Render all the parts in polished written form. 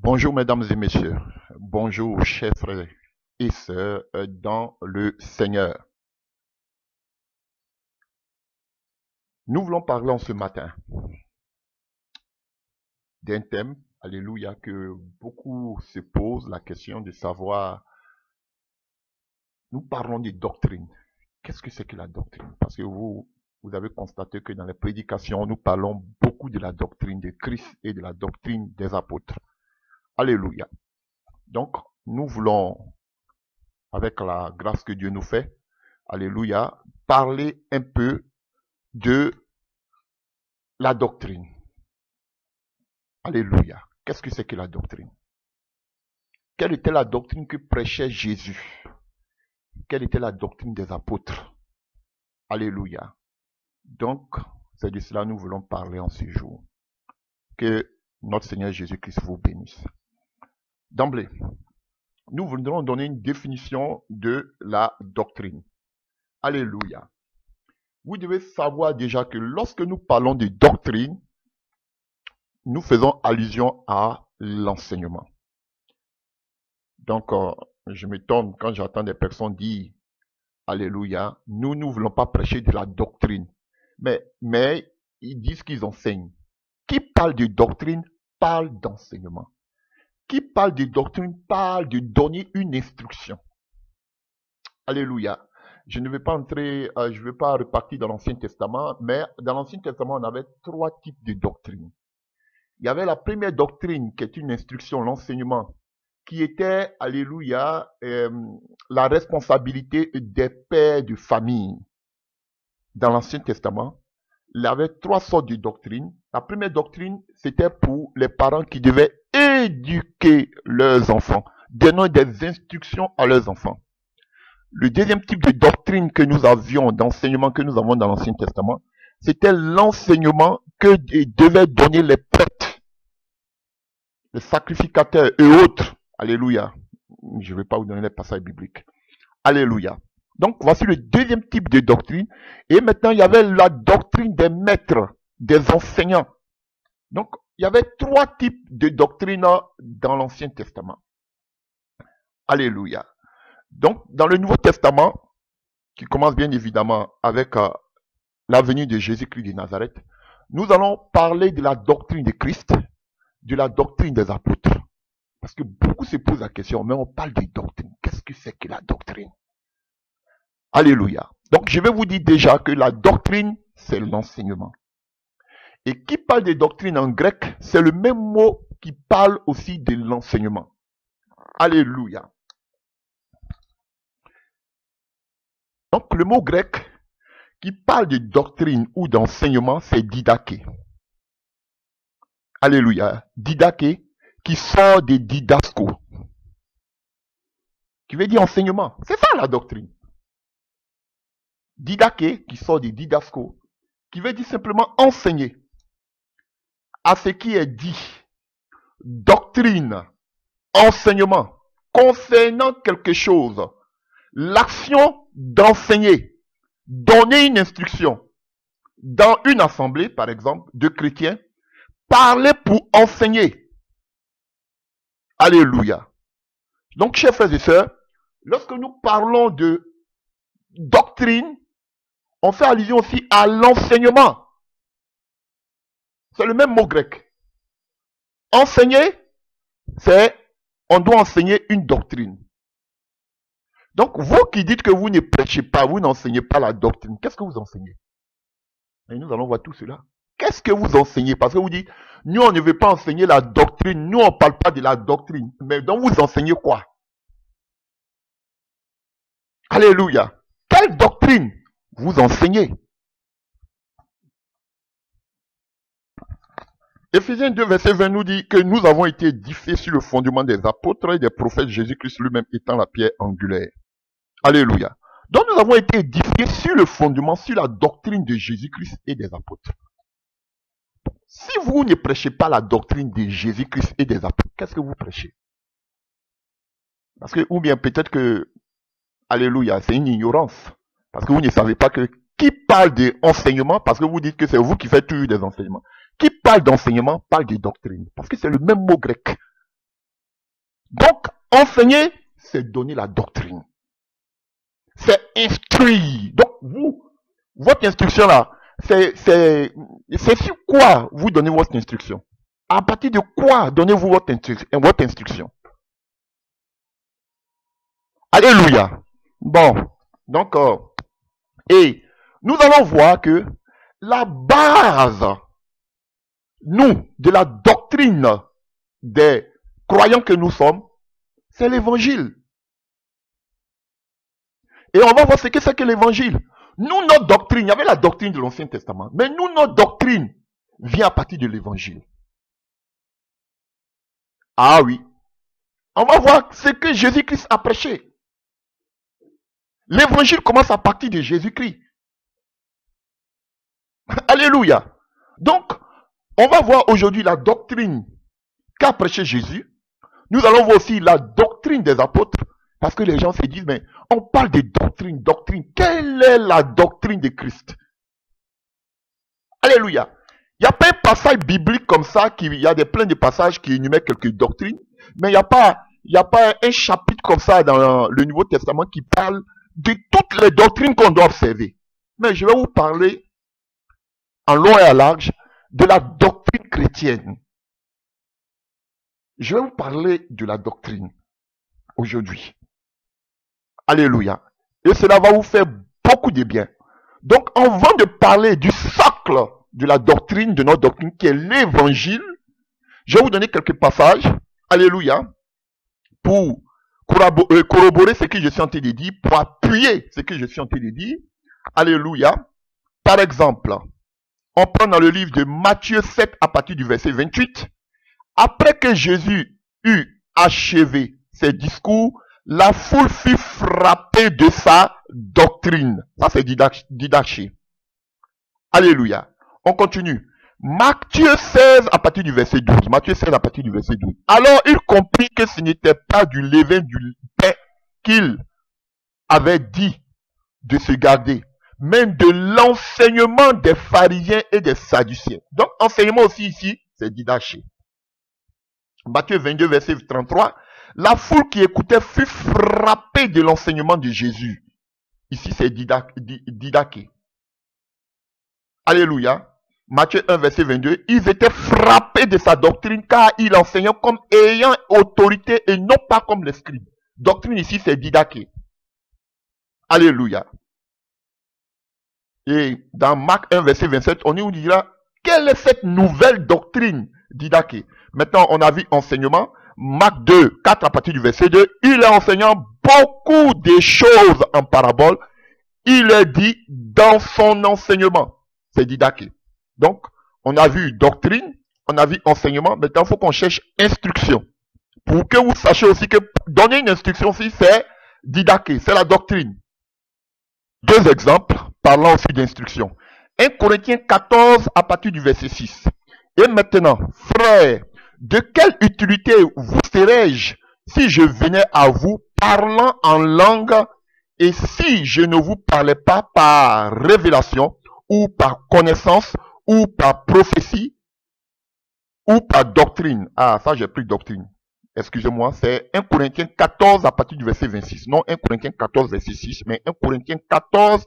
Bonjour mesdames et messieurs, bonjour chers frères et sœurs dans le Seigneur. Nous voulons parler en ce matin d'un thème, alléluia, que beaucoup se posent la question de savoir, nous parlons de doctrine. Qu'est-ce que c'est que la doctrine? Parce que vous avez constaté que dans les prédications, nous parlons beaucoup de la doctrine de Christ et de la doctrine des apôtres. Alléluia. Donc, nous voulons, avec la grâce que Dieu nous fait, alléluia, parler un peu de la doctrine. Alléluia. Qu'est-ce que c'est que la doctrine? Quelle était la doctrine que prêchait Jésus? Quelle était la doctrine des apôtres? Alléluia. Donc, c'est de cela que nous voulons parler en ce jour. Que notre Seigneur Jésus-Christ vous bénisse. D'emblée, nous voudrons donner une définition de la doctrine. Alléluia. Vous devez savoir déjà que lorsque nous parlons de doctrine, nous faisons allusion à l'enseignement. Donc, je m'étonne quand j'entends des personnes dire, alléluia, nous ne voulons pas prêcher de la doctrine. Mais ils disent qu'ils enseignent. Qui parle de doctrine parle d'enseignement. Qui parle de doctrine parle de donner une instruction. Alléluia. Je ne vais pas entrer, je ne vais pas repartir dans l'Ancien Testament, mais dans l'Ancien Testament, on avait 3 types de doctrines. Il y avait la première doctrine qui est une instruction, l'enseignement, qui était, alléluia, la responsabilité des pères de famille. Dans l'Ancien Testament, il y avait 3 sortes de doctrines. La première doctrine, c'était pour les parents qui devaient éduquer leurs enfants, donner des instructions à leurs enfants. Le deuxième type de doctrine que nous avions, d'enseignement que nous avons dans l'Ancien Testament, c'était l'enseignement que devaient donner les prêtres, les sacrificateurs et autres. Alléluia. Je ne vais pas vous donner les passages bibliques. Alléluia. Donc, voici le deuxième type de doctrine. Et maintenant, il y avait la doctrine des maîtres, des enseignants. Donc, il y avait 3 types de doctrines dans l'Ancien Testament. Alléluia. Donc, dans le Nouveau Testament, qui commence bien évidemment avec la venue de Jésus-Christ de Nazareth, nous allons parler de la doctrine de Christ, de la doctrine des apôtres. Parce que beaucoup se posent la question, mais on parle de doctrine. Qu'est-ce que c'est que la doctrine? Alléluia. Donc, je vais vous dire déjà que la doctrine, c'est l'enseignement. Et qui parle de doctrine en grec, c'est le même mot qui parle aussi de l'enseignement. Alléluia. Donc, le mot grec qui parle de doctrine ou d'enseignement, c'est didaké. Alléluia. Didaké, qui sort de didasco, qui veut dire enseignement. C'est ça la doctrine. Didaké, qui sort de didasco, qui veut dire simplement enseigner. À ce qui est dit, doctrine, enseignement, concernant quelque chose, l'action d'enseigner, donner une instruction. Dans une assemblée, par exemple, de chrétiens, parler pour enseigner. Alléluia. Donc, chers frères et sœurs, lorsque nous parlons de doctrine, on fait allusion aussi à l'enseignement. C'est le même mot grec. Enseigner, c'est on doit enseigner une doctrine. Donc, vous qui dites que vous ne prêchez pas, vous n'enseignez pas la doctrine, qu'est-ce que vous enseignez? Et nous allons voir tout cela. Qu'est-ce que vous enseignez? Parce que vous dites, nous on ne veut pas enseigner la doctrine, nous on ne parle pas de la doctrine. Mais donc vous enseignez quoi? Alléluia. Quelle doctrine vous enseignez? Éphésiens 2, verset 20 nous dit que nous avons été édifiés sur le fondement des apôtres et des prophètes, Jésus-Christ lui-même étant la pierre angulaire. Alléluia. Donc nous avons été édifiés sur le fondement, sur la doctrine de Jésus-Christ et des apôtres. Si vous ne prêchez pas la doctrine de Jésus-Christ et des apôtres, qu'est-ce que vous prêchez? Parce que, ou bien peut-être que, alléluia, c'est une ignorance. Parce que vous ne savez pas que qui parle d'enseignement, parce que vous dites que c'est vous qui faites toujours des enseignements. Qui parle d'enseignement parle de doctrine. Parce que c'est le même mot grec. Donc, enseigner, c'est donner la doctrine. C'est instruire. Donc, votre instruction là, c'est sur quoi vous donnez votre instruction? À partir de quoi donnez-vous votre instruction? Alléluia. Bon, donc, et nous allons voir que la base, de la doctrine des croyants que nous sommes, c'est l'évangile. Et on va voir ce que c'est que l'évangile. Nous, notre doctrine, il y avait la doctrine de l'Ancien Testament, mais nous, notre doctrine vient à partir de l'évangile. Ah oui. On va voir ce que Jésus-Christ a prêché. L'évangile commence à partir de Jésus-Christ. Alléluia. Donc, on va voir aujourd'hui la doctrine qu'a prêché Jésus. Nous allons voir aussi la doctrine des apôtres. Parce que les gens se disent, mais on parle de doctrine. Quelle est la doctrine de Christ? Alléluia. Il n'y a pas un passage biblique comme ça, il y a plein de passages qui énumèrent quelques doctrines, mais il n'y a pas un chapitre comme ça dans le Nouveau Testament qui parle de toutes les doctrines qu'on doit observer. Mais je vais vous parler en long et à large de la doctrine chrétienne. Je vais vous parler de la doctrine aujourd'hui. Alléluia. Et cela va vous faire beaucoup de bien. Donc, avant de parler du socle de la doctrine, de notre doctrine, qui est l'évangile, je vais vous donner quelques passages, alléluia, pour corroborer ce que je suis en train de dire, pour appuyer ce que je suis en train de dire. Alléluia. Par exemple, on prend dans le livre de Matthieu 7 à partir du verset 28. Après que Jésus eut achevé ses discours, la foule fut frappée de sa doctrine. Ça, c'est Didaché. Alléluia. On continue. Matthieu 16 à partir du verset 12. Matthieu 16 à partir du verset 12. Alors, il comprit que ce n'était pas du levain du pain qu'il avait dit de se garder, mais de l'enseignement des pharisiens et des sadducéens. Donc, enseignement aussi ici, c'est Didaché. Matthieu 22, verset 33. La foule qui écoutait fut frappée de l'enseignement de Jésus. Ici, c'est Didaché. Alléluia. Matthieu 1, verset 22. Ils étaient frappés de sa doctrine car il enseignait comme ayant autorité et non pas comme les scribes. Doctrine ici, c'est Didaché. Alléluia. Et dans Marc 1, verset 27, on nous dira, quelle est cette nouvelle doctrine Didaché? Maintenant, on a vu enseignement. Marc 2, 4 à partir du verset 2. Il est enseignant beaucoup de choses en parabole. Il est dit dans son enseignement. C'est Didaché. Donc, on a vu doctrine, on a vu enseignement. Maintenant, il faut qu'on cherche instruction. Pour que vous sachiez aussi que donner une instruction aussi, c'est Didaché, c'est la doctrine. Deux exemples parlant aussi d'instruction. 1 Corinthiens 14 à partir du verset 6. Et maintenant, frères, de quelle utilité vous serais-je si je venais à vous parlant en langue et si je ne vous parlais pas par révélation ou par connaissance ou par prophétie ou par doctrine? Ah, ça j'ai pris doctrine. Excusez-moi, c'est 1 Corinthiens 14 à partir du verset 26. Non 1 Corinthiens 14 verset 6, mais 1 Corinthiens 14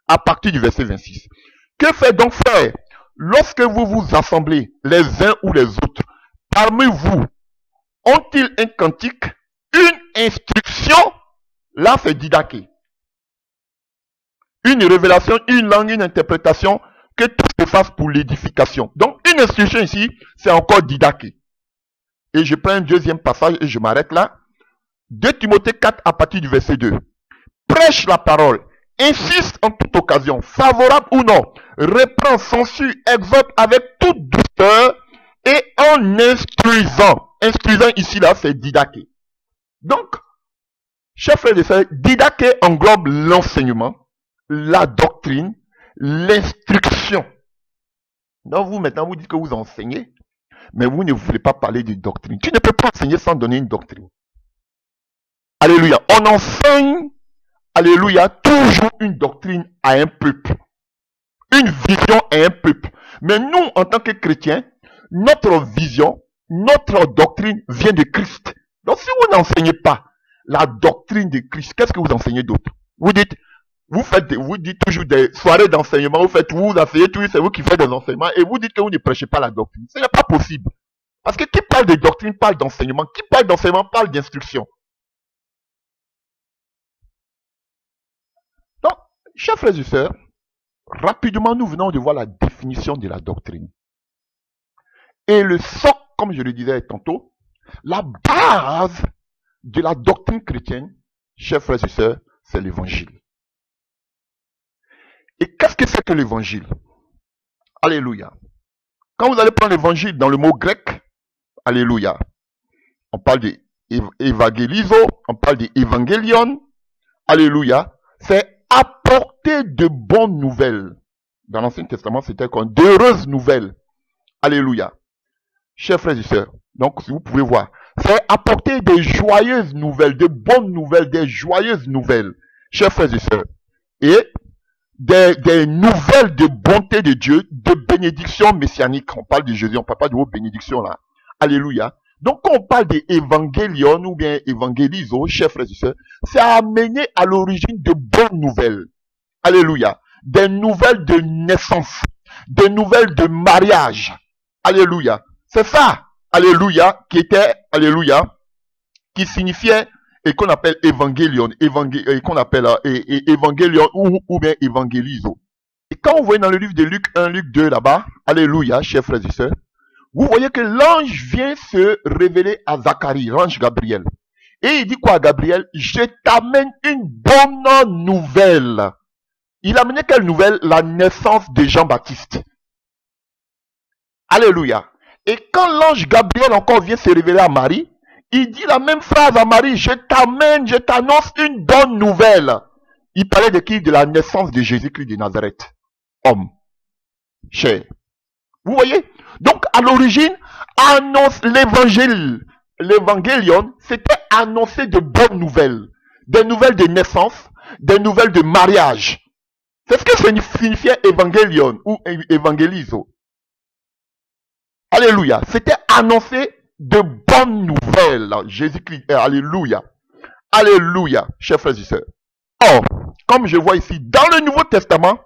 à partir du verset 26. Que fait donc, frère, lorsque vous vous assemblez les uns ou les autres, parmi vous, ont-ils un cantique, une instruction? Là, c'est Didaché. Une révélation, une langue, une interprétation, que tout se fasse pour l'édification. Donc, une instruction ici, c'est encore Didaché. Et je prends un deuxième passage et je m'arrête là. 2 Timothée 4 à partir du verset 2. Prêche la parole, insiste en toute occasion, favorable ou non, reprend, censure, exhorte avec toute douceur et en instruisant. Instruisant ici là, c'est Didaché. Donc, chers frères et sœurs, Didaché englobe l'enseignement, la doctrine, l'instruction. Donc vous maintenant vous dites que vous enseignez, mais vous ne voulez pas parler de doctrine. Tu ne peux pas enseigner sans donner une doctrine. Alléluia. On enseigne, alléluia, toujours une doctrine à un peuple. Une vision à un peuple. Mais nous, en tant que chrétiens, notre vision, notre doctrine vient de Christ. Donc si vous n'enseignez pas la doctrine de Christ, qu'est-ce que vous enseignez d'autre? Vous dites toujours des soirées d'enseignement, vous enseignez toujours, c'est vous qui faites des enseignements, et vous dites que vous ne prêchez pas la doctrine. Ce n'est pas possible. Parce que qui parle de doctrine parle d'enseignement, qui parle d'enseignement parle d'instruction. Donc, chers frères et sœurs, rapidement nous venons de voir la définition de la doctrine. Et le socle, comme je le disais tantôt, la base de la doctrine chrétienne, chers frères et sœurs, c'est l'évangile. Et qu'est-ce que c'est que l'évangile? Alléluia. Quand vous allez prendre l'évangile dans le mot grec, alléluia, on parle d'évangéliso, on parle d'évangélion, alléluia, c'est apporter de bonnes nouvelles. Dans l'Ancien Testament, c'était comme d'heureuses nouvelles. Alléluia. Chers frères et sœurs, donc si vous pouvez voir, c'est apporter des joyeuses nouvelles, de bonnes nouvelles, des joyeuses nouvelles, chers frères et sœurs, et des nouvelles de bonté de Dieu, de bénédiction messianique. On parle de Jésus, on ne parle pas de vos bénédictions là. Alléluia. Donc quand on parle d'évangélion ou bien évangéliso, chers frères et sœurs, c'est amener à l'origine de bonnes nouvelles. Alléluia. Des nouvelles de naissance, des nouvelles de mariage. Alléluia. C'est ça, alléluia, qui était, alléluia, qui signifiait, et qu'on appelle évangélion, qu'on appelle évangélion ou bien évangéliso. Et quand vous voyez dans le livre de Luc 1, Luc 2 là-bas, alléluia, chers frères et sœurs, vous voyez que l'ange vient se révéler à Zacharie, l'ange Gabriel. Et il dit quoi à Gabriel? Je t'amène une bonne nouvelle. Il amenait quelle nouvelle? La naissance de Jean-Baptiste. Alléluia. Et quand l'ange Gabriel encore vient se révéler à Marie, il dit la même phrase à Marie, je t'annonce une bonne nouvelle. Il parlait de qui? De la naissance de Jésus-Christ de Nazareth. Homme. Cher. Vous voyez? Donc à l'origine, annonce l'évangélion, c'était annoncer de bonnes nouvelles. Des nouvelles de naissance, des nouvelles de mariage. C'est ce que signifiait évangélion ou évangéliso. Alléluia. C'était annoncer de bonnes nouvelles. Jésus-Christ. Alléluia. Alléluia, chers frères et sœurs. Or, comme je vois ici, dans le Nouveau Testament,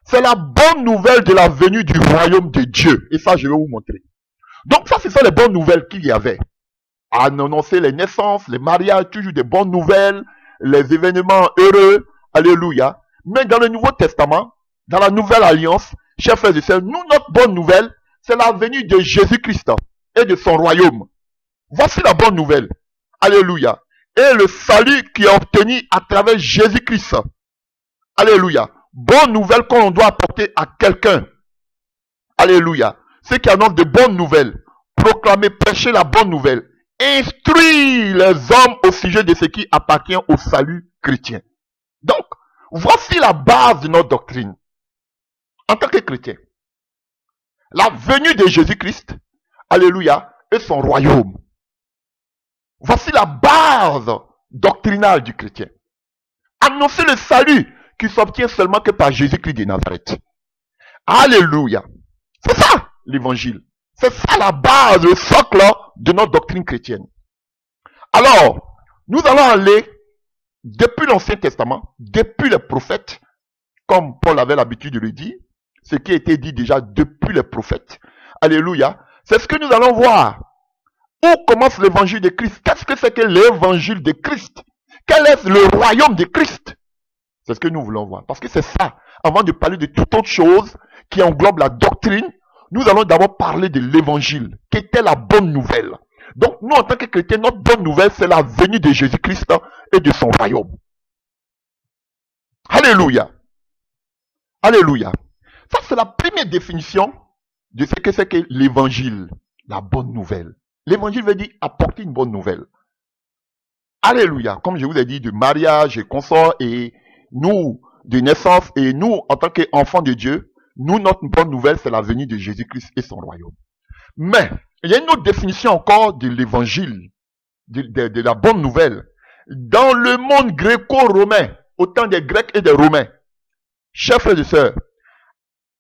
c'est la bonne nouvelle de la venue du royaume de Dieu. Et ça, je vais vous montrer. Donc ça, ce sont les bonnes nouvelles qu'il y avait. Annoncer les naissances, les mariages, toujours des bonnes nouvelles, les événements heureux. Alléluia. Mais dans le Nouveau Testament, dans la Nouvelle Alliance, chers frères et sœurs, nous, notre bonne nouvelle, c'est la venue de Jésus-Christ et de son royaume. Voici la bonne nouvelle. Alléluia. Et le salut qui est obtenu à travers Jésus-Christ. Alléluia. Bonne nouvelle qu'on doit apporter à quelqu'un. Alléluia. Ceux qui annoncent de bonnes nouvelles. Proclamer, prêcher la bonne nouvelle. Instruire les hommes au sujet de ce qui appartient au salut chrétien. Donc, voici la base de notre doctrine. En tant que chrétien. La venue de Jésus-Christ, alléluia, et son royaume. Voici la base doctrinale du chrétien. Annoncer le salut qui s'obtient seulement que par Jésus-Christ de Nazareth. Alléluia. C'est ça l'évangile. C'est ça la base, le socle de notre doctrine chrétienne. Alors, nous allons aller depuis l'Ancien Testament, depuis les prophètes, comme Paul avait l'habitude de le dire, ce qui a été dit déjà depuis les prophètes. Alléluia. C'est ce que nous allons voir. Où commence l'évangile de Christ? Qu'est-ce que c'est que l'évangile de Christ? Quel est le royaume de Christ? C'est ce que nous voulons voir. Parce que c'est ça. Avant de parler de toute autre chose qui englobe la doctrine, nous allons d'abord parler de l'évangile, qui était la bonne nouvelle. Donc, nous, en tant que chrétiens, notre bonne nouvelle, c'est la venue de Jésus-Christ et de son royaume. Alléluia. Alléluia. Ça, c'est la première définition de ce que c'est que l'évangile, la bonne nouvelle. L'évangile veut dire apporter une bonne nouvelle. Alléluia. Comme je vous ai dit, de mariage et consort, et nous, de naissance, et nous, en tant qu'enfants de Dieu, nous, notre bonne nouvelle, c'est la venue de Jésus-Christ et son royaume. Mais, il y a une autre définition encore de l'évangile, de la bonne nouvelle. Dans le monde gréco-romain, au temps des Grecs et des Romains, chers frères et sœurs,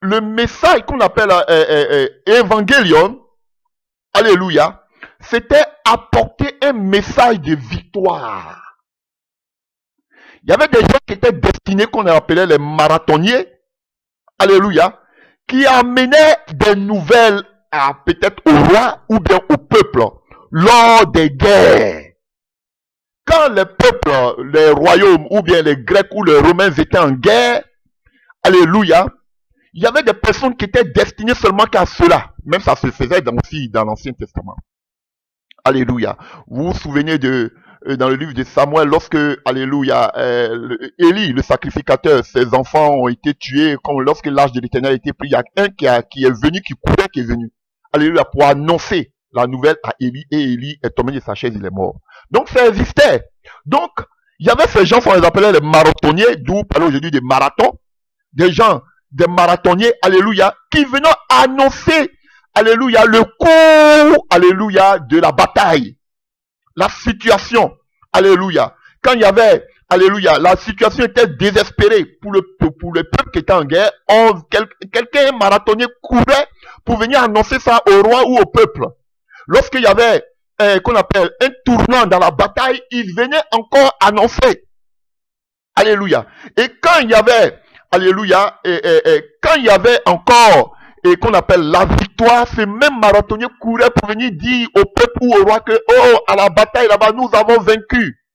le message qu'on appelle évangélion, alléluia, c'était apporter un message de victoire. Il y avait des gens qui étaient destinés, qu'on appelait les marathoniers, alléluia, qui amenaient des nouvelles à peut-être au roi ou bien au peuple lors des guerres. Quand les peuples, les royaumes ou bien les Grecs ou les Romains étaient en guerre, alléluia, il y avait des personnes qui étaient destinées seulement qu'à cela. Même ça se faisait aussi dans l'Ancien Testament. Alléluia. Vous vous souvenez dans le livre de Samuel, lorsque, alléluia, Élie, le sacrificateur, ses enfants ont été tués, lorsque l'âge de l'Éternel a été pris, il y a un qui est venu, qui courait, qui est venu. Alléluia, pour annoncer la nouvelle à Élie, et Élie est tombé de sa chaise, il est mort. Donc ça existait. Donc, il y avait ces gens, on les appelait les marathoniers, d'où parlons aujourd'hui des marathons, des gens, des marathoniers, alléluia, qui venaient annoncer, alléluia, le cours, alléluia, de la bataille. La situation, alléluia. Quand il y avait, alléluia, la situation était désespérée pour le peuple qui était en guerre, quelqu'un, un marathonnier, courait pour venir annoncer ça au roi ou au peuple. Lorsqu'il y avait, qu'on appelle un tournant dans la bataille, il venait encore annoncer. Alléluia. Et quand il y avait, alléluia, quand il y avait encore, qu'on appelle la victoire, ce même marathonnier courait pour venir dire au peuple ou au roi que, oh, à la bataille là-bas, nous avons vaincu.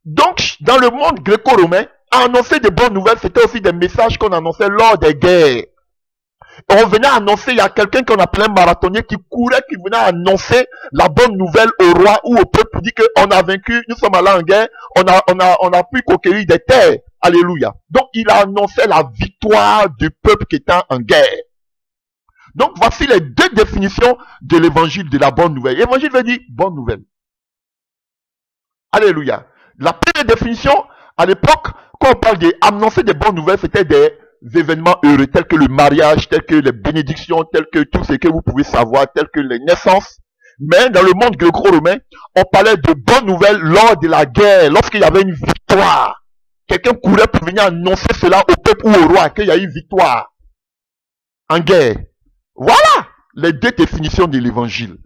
Donc, dans le monde gréco-romain, annoncer des bonnes nouvelles, c'était aussi des messages qu'on annonçait lors des guerres. On venait annoncer, il y a quelqu'un qu'on appelait un marathonnier qui courait, qui venait annoncer la bonne nouvelle au roi ou au peuple pour dire qu'on a vaincu, nous sommes allés en guerre, on a pu conquérir des terres. Alléluia. Donc, il a annoncé la victoire du peuple qui était en guerre. Donc, voici les deux définitions de l'évangile, de la bonne nouvelle. L'évangile veut dire bonne nouvelle. Alléluia. La première définition, à l'époque, quand on parle d'annoncer des bonnes nouvelles, c'était des événements heureux, tels que le mariage, tels que les bénédictions, tels que tout ce que vous pouvez savoir, tels que les naissances. Mais dans le monde gréco-romain, on parlait de bonnes nouvelles lors de la guerre, lorsqu'il y avait une victoire. Quelqu'un courait pour venir annoncer cela au peuple ou au roi, qu'il y a une victoire en guerre. Voilà les deux définitions de l'évangile.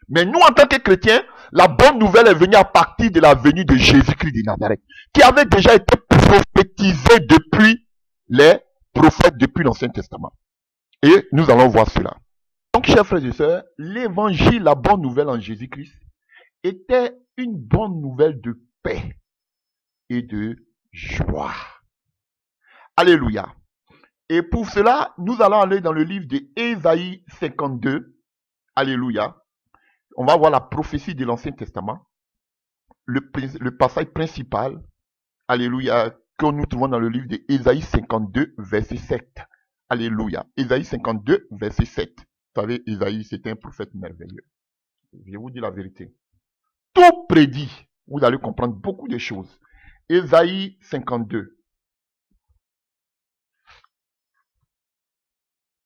Mais nous, en tant que chrétiens, la bonne nouvelle est venue à partir de la venue de Jésus-Christ de Nazareth, qui avait déjà été prophétisé depuis les prophètes, depuis l'Ancien Testament. Et nous allons voir cela. Donc, chers frères et sœurs, l'évangile, la bonne nouvelle en Jésus-Christ, était une bonne nouvelle de paix et de joie. Alléluia. Et pour cela, nous allons aller dans le livre d'Ésaïe 52. Alléluia. On va voir la prophétie de l'Ancien Testament. Le passage principal. Alléluia. Que nous trouvons dans le livre d'Ésaïe 52, verset 7. Alléluia. Ésaïe 52, verset 7. Vous savez, Ésaïe, c'était un prophète merveilleux. Je vous dis la vérité. Tout prédit. Vous allez comprendre beaucoup de choses. Ésaïe 52.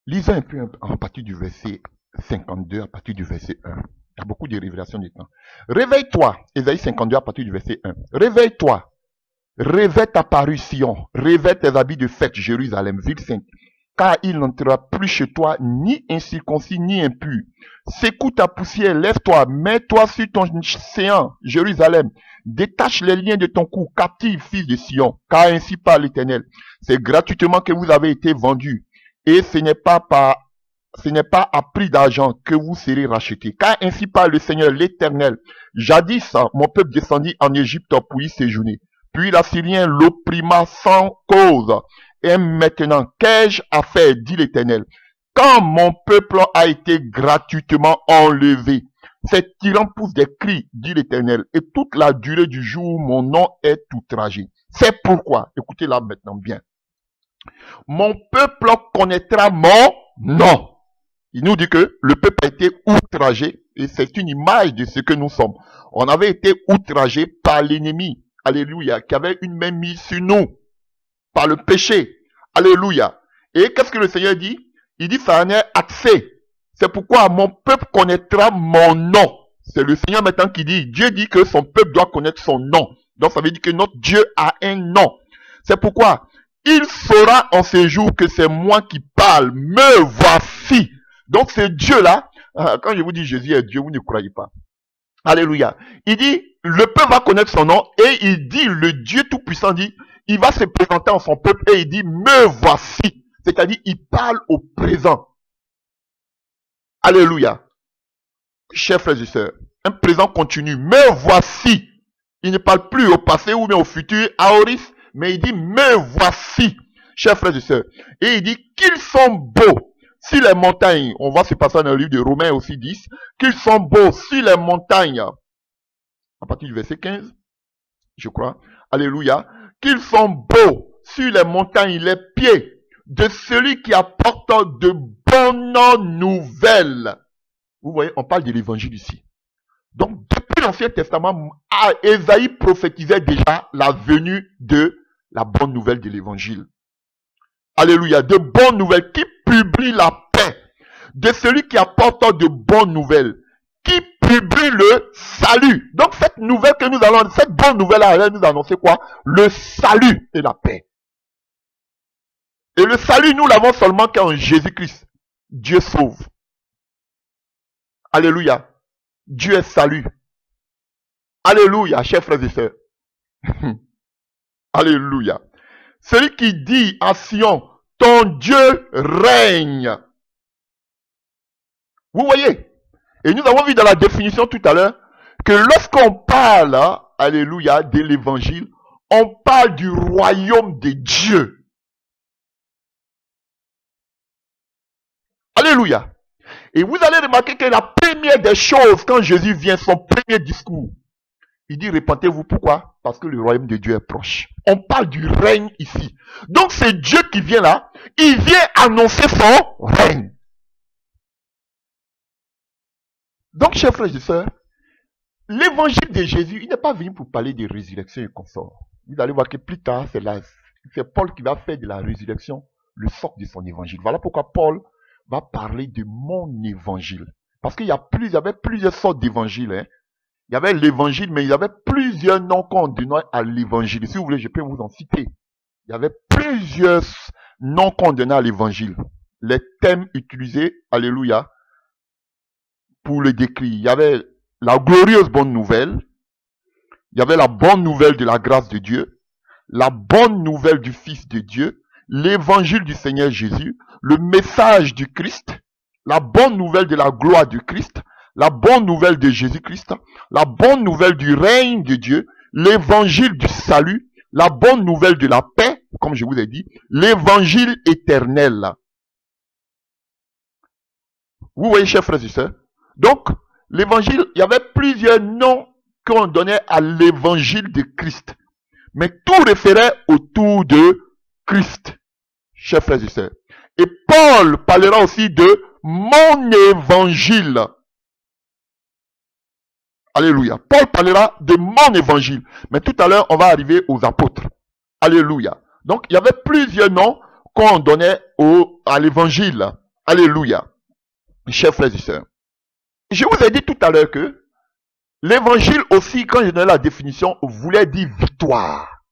Lisons un peu à partir du verset 52, à partir du verset 1. Il y a beaucoup de révélations du temps. Réveille-toi, Ésaïe 52 à partir du verset 1. Réveille-toi, revêt ta parure Sion, revêt tes habits de fête Jérusalem, ville sainte, car il n'entrera plus chez toi ni incirconcis ni impur. Secoue ta poussière, lève-toi, mets-toi sur ton séant, Jérusalem. Détache les liens de ton cou, captive, fils de Sion, car ainsi parle l'Éternel. C'est gratuitement que vous avez été vendus. Et ce n'est pas à prix d'argent que vous serez rachetés. Car ainsi parle le Seigneur l'Éternel. Jadis, mon peuple descendit en Égypte pour y séjourner. Puis l'Assyrien l'opprima sans cause. Et maintenant, qu'ai-je à faire, dit l'Éternel? Quand mon peuple a été gratuitement enlevé, ces tyrans poussent des cris, dit l'Éternel, et toute la durée du jour, mon nom est outragé. C'est pourquoi, écoutez là maintenant bien, mon peuple connaîtra mon nom. Il nous dit que le peuple a été outragé, et c'est une image de ce que nous sommes. On avait été outragé par l'ennemi, alléluia, qui avait une main mise sur nous, par le péché, alléluia. Et qu'est-ce que le Seigneur dit? Il dit, ça en est accès. C'est pourquoi mon peuple connaîtra mon nom. C'est le Seigneur maintenant qui dit, Dieu dit que son peuple doit connaître son nom. Donc ça veut dire que notre Dieu a un nom. C'est pourquoi il saura en ce jour que c'est moi qui parle. Me voici. Donc ce Dieu-là, quand je vous dis Jésus est Dieu, vous ne croyez pas. Alléluia. Il dit, le peuple va connaître son nom et il dit, le Dieu Tout-Puissant dit, il va se présenter en son peuple et il dit, me voici. C'est-à-dire, il parle au présent. Alléluia. Chers frères et sœurs, un présent continu. Me voici. Il ne parle plus au passé ou bien au futur, aoris, mais il dit, me voici. Chers frères et sœurs. Et il dit qu'ils sont beaux sur les montagnes. On voit ce passage dans le livre de Romains aussi 10. Qu'ils sont beaux sur les montagnes. À partir du verset 15, je crois. Alléluia. Qu'ils sont beaux sur les montagnes, les pieds de celui qui apporte de bonnes nouvelles. Vous voyez, on parle de l'évangile ici. Donc, depuis l'Ancien Testament, Ésaïe prophétisait déjà la venue de la bonne nouvelle de l'évangile. Alléluia. De bonnes nouvelles qui publient la paix. De celui qui apporte de bonnes nouvelles. Qui publie le salut. Donc, cette nouvelle que nous allons, cette bonne nouvelle à nous annoncer quoi? Le salut et la paix. Et le salut, nous l'avons seulement qu'en Jésus-Christ. Dieu sauve. Alléluia. Dieu est salut. Alléluia, chers frères et sœurs. Alléluia. Celui qui dit à Sion, ton Dieu règne. Vous voyez? Et nous avons vu dans la définition tout à l'heure que lorsqu'on parle, alléluia, de l'évangile, on parle du royaume de Dieu. Alléluia. Et vous allez remarquer que la première des choses, quand Jésus vient, son premier discours, il dit, répentez-vous. Pourquoi? Parce que le royaume de Dieu est proche. On parle du règne ici. Donc c'est Dieu qui vient là, il vient annoncer son règne. Donc, chers frères et sœurs, l'évangile de Jésus, il n'est pas venu pour parler de résurrection et consort. Vous allez voir que plus tard, c'est Paul qui va faire de la résurrection le socle de son évangile. Voilà pourquoi Paul va parler de mon évangile. Parce qu'il y avait plusieurs sortes d'évangiles. Hein. Il y avait l'évangile, mais il y avait plusieurs noms qu'on donnait à l'évangile. Si vous voulez, je peux vous en citer. Il y avait plusieurs noms qu'on donnait à l'évangile. Les thèmes utilisés, alléluia, pour le décrire. Il y avait la glorieuse bonne nouvelle. Il y avait la bonne nouvelle de la grâce de Dieu. La bonne nouvelle du Fils de Dieu. L'évangile du Seigneur Jésus. Le message du Christ. La bonne nouvelle de la gloire du Christ. La bonne nouvelle de Jésus-Christ. La bonne nouvelle du règne de Dieu. L'évangile du salut. La bonne nouvelle de la paix, comme je vous ai dit. L'évangile éternel. Vous voyez, chers frères et sœurs. Donc, l'évangile, il y avait plusieurs noms qu'on donnait à l'évangile de Christ. Mais tout référait autour de Christ, chers frères et sœurs. Et Paul parlera aussi de mon évangile. Alléluia. Paul parlera de mon évangile. Mais tout à l'heure, on va arriver aux apôtres. Alléluia. Donc, il y avait plusieurs noms qu'on donnait à l'évangile. Alléluia. Chers frères et sœurs. Je vous ai dit tout à l'heure que l'évangile aussi, quand je donnais la définition, voulait dire victoire.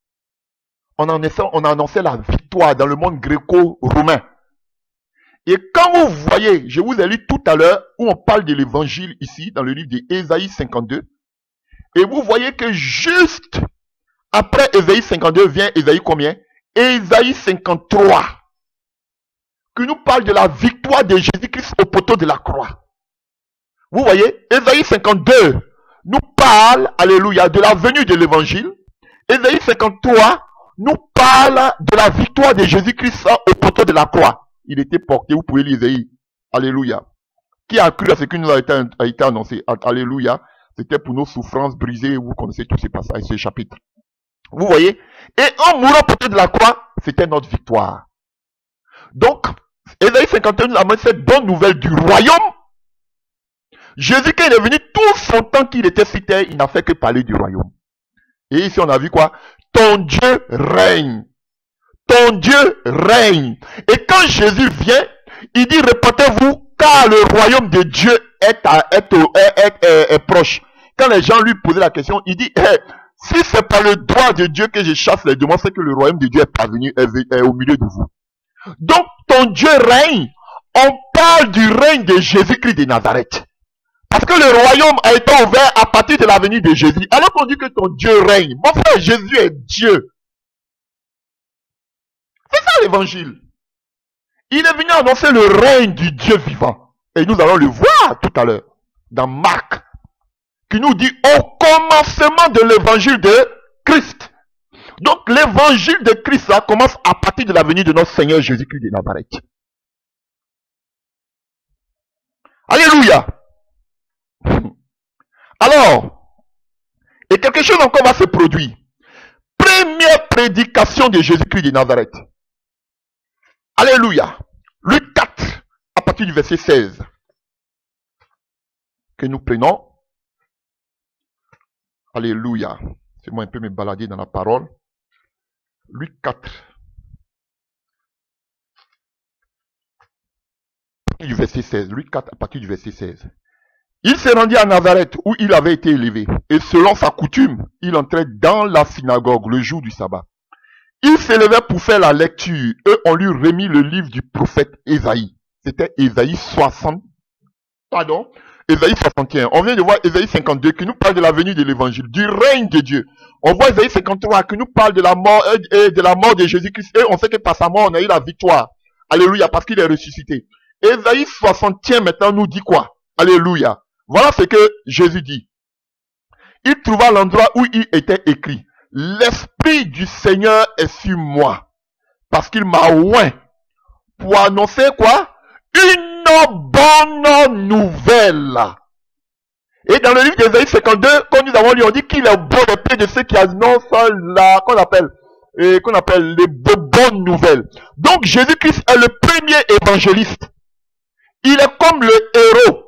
On annonçait la victoire dans le monde gréco-romain. Et quand vous voyez, je vous ai lu tout à l'heure, où on parle de l'évangile ici, dans le livre d'Ésaïe 52, et vous voyez que juste après Ésaïe 52 vient Ésaïe combien? Ésaïe 53, qui nous parle de la victoire de Jésus-Christ au poteau de la croix. Vous voyez, Ésaïe 52 nous parle, alléluia, de la venue de l'évangile. Ésaïe 53 nous parle de la victoire de Jésus-Christ au poteau de la croix. Il était porté, vous pouvez lire Ésaïe, alléluia. Qui a cru à ce qui nous a été annoncé, alléluia. C'était pour nos souffrances brisées, vous connaissez tous ces passages, ces chapitres. Vous voyez, et en mourant au poteau de la croix, c'était notre victoire. Donc, Ésaïe 51 nous amène cette bonne nouvelle du royaume. Jésus, quand il est venu, tout son temps qu'il était sur terre, il n'a fait que parler du royaume. Et ici, on a vu quoi? Ton Dieu règne. Ton Dieu règne. Et quand Jésus vient, il dit, répentez-vous, car le royaume de Dieu est proche. Quand les gens lui posaient la question, il dit, hey, si c'est par le droit de Dieu que je chasse les démons, c'est que le royaume de Dieu est parvenu, est au milieu de vous. Donc, ton Dieu règne. On parle du règne de Jésus-Christ de Nazareth. Parce que le royaume a été ouvert à partir de la venue de Jésus. Alors qu'on dit que ton Dieu règne. Mon frère, Jésus est Dieu. C'est ça l'évangile. Il est venu annoncer le règne du Dieu vivant. Et nous allons le voir tout à l'heure dans Marc, qui nous dit au commencement de l'évangile de Christ. Donc l'évangile de Christ là, commence à partir de la venue de notre Seigneur Jésus-Christ de Nazareth. Alléluia. Alors, et quelque chose encore va se produire. Première prédication de Jésus-Christ de Nazareth. Alléluia. Luc 4, à partir du verset 16. Que nous prenons. Alléluia. C'est moi un peu me balader dans la parole. Luc 4. Du verset 16. Luc 4 à partir du verset 16. Il se rendit à Nazareth où il avait été élevé. Et selon sa coutume, il entrait dans la synagogue le jour du sabbat. Il s'élevait pour faire la lecture. Et on lui remit le livre du prophète Ésaïe. C'était Ésaïe 60. Pardon. Ésaïe 61. On vient de voir Ésaïe 52 qui nous parle de la venue de l'évangile, du règne de Dieu. On voit Ésaïe 53 qui nous parle de la mort et de la mort de Jésus-Christ. Et on sait que par sa mort, on a eu la victoire. Alléluia, parce qu'il est ressuscité. Ésaïe 61 maintenant nous dit quoi? Alléluia. Voilà ce que Jésus dit. Il trouva l'endroit où il était écrit. L'Esprit du Seigneur est sur moi. Parce qu'il m'a oint pour annoncer quoi? Une bonne nouvelle. Et dans le livre d'Ésaïe 52, quand nous avons lu, on dit qu'il est bon les pieds de ceux qui annoncent la, qu'on appelle les bonnes nouvelles. Donc Jésus-Christ est le premier évangéliste. Il est comme le héros.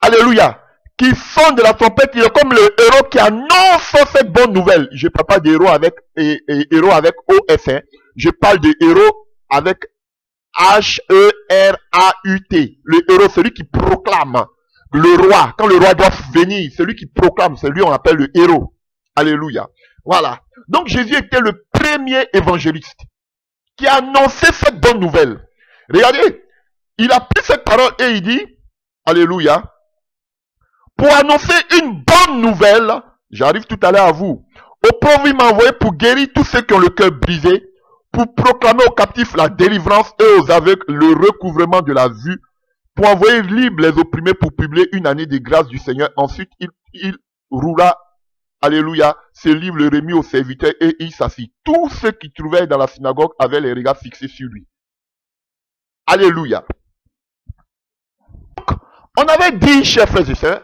Alléluia. Qui sonne de la trompette, il est comme le héros qui annonce cette bonne nouvelle. Je ne parle pas d'héros avec, héros avec O-F, hein. Je parle de héros avec H-E-R-A-U-T. Le héros, celui qui proclame. Le roi, quand le roi doit venir, celui qui proclame, c'est lui on appelle le héros. Alléluia. Voilà. Donc Jésus était le premier évangéliste qui a annoncé cette bonne nouvelle. Regardez, il a pris cette parole et il dit, alléluia, pour annoncer une bonne nouvelle, j'arrive tout à l'heure à vous, au pauvres il m'a envoyé pour guérir tous ceux qui ont le cœur brisé, pour proclamer aux captifs la délivrance et aux aveugles le recouvrement de la vue, pour envoyer libres les opprimés pour publier une année de grâce du Seigneur. Ensuite, il roula, alléluia, ce livre le remit aux serviteurs et il s'assit. Tous ceux qui trouvaient dans la synagogue avaient les regards fixés sur lui. Alléluia. Donc, on avait dit, chers frères et sœurs,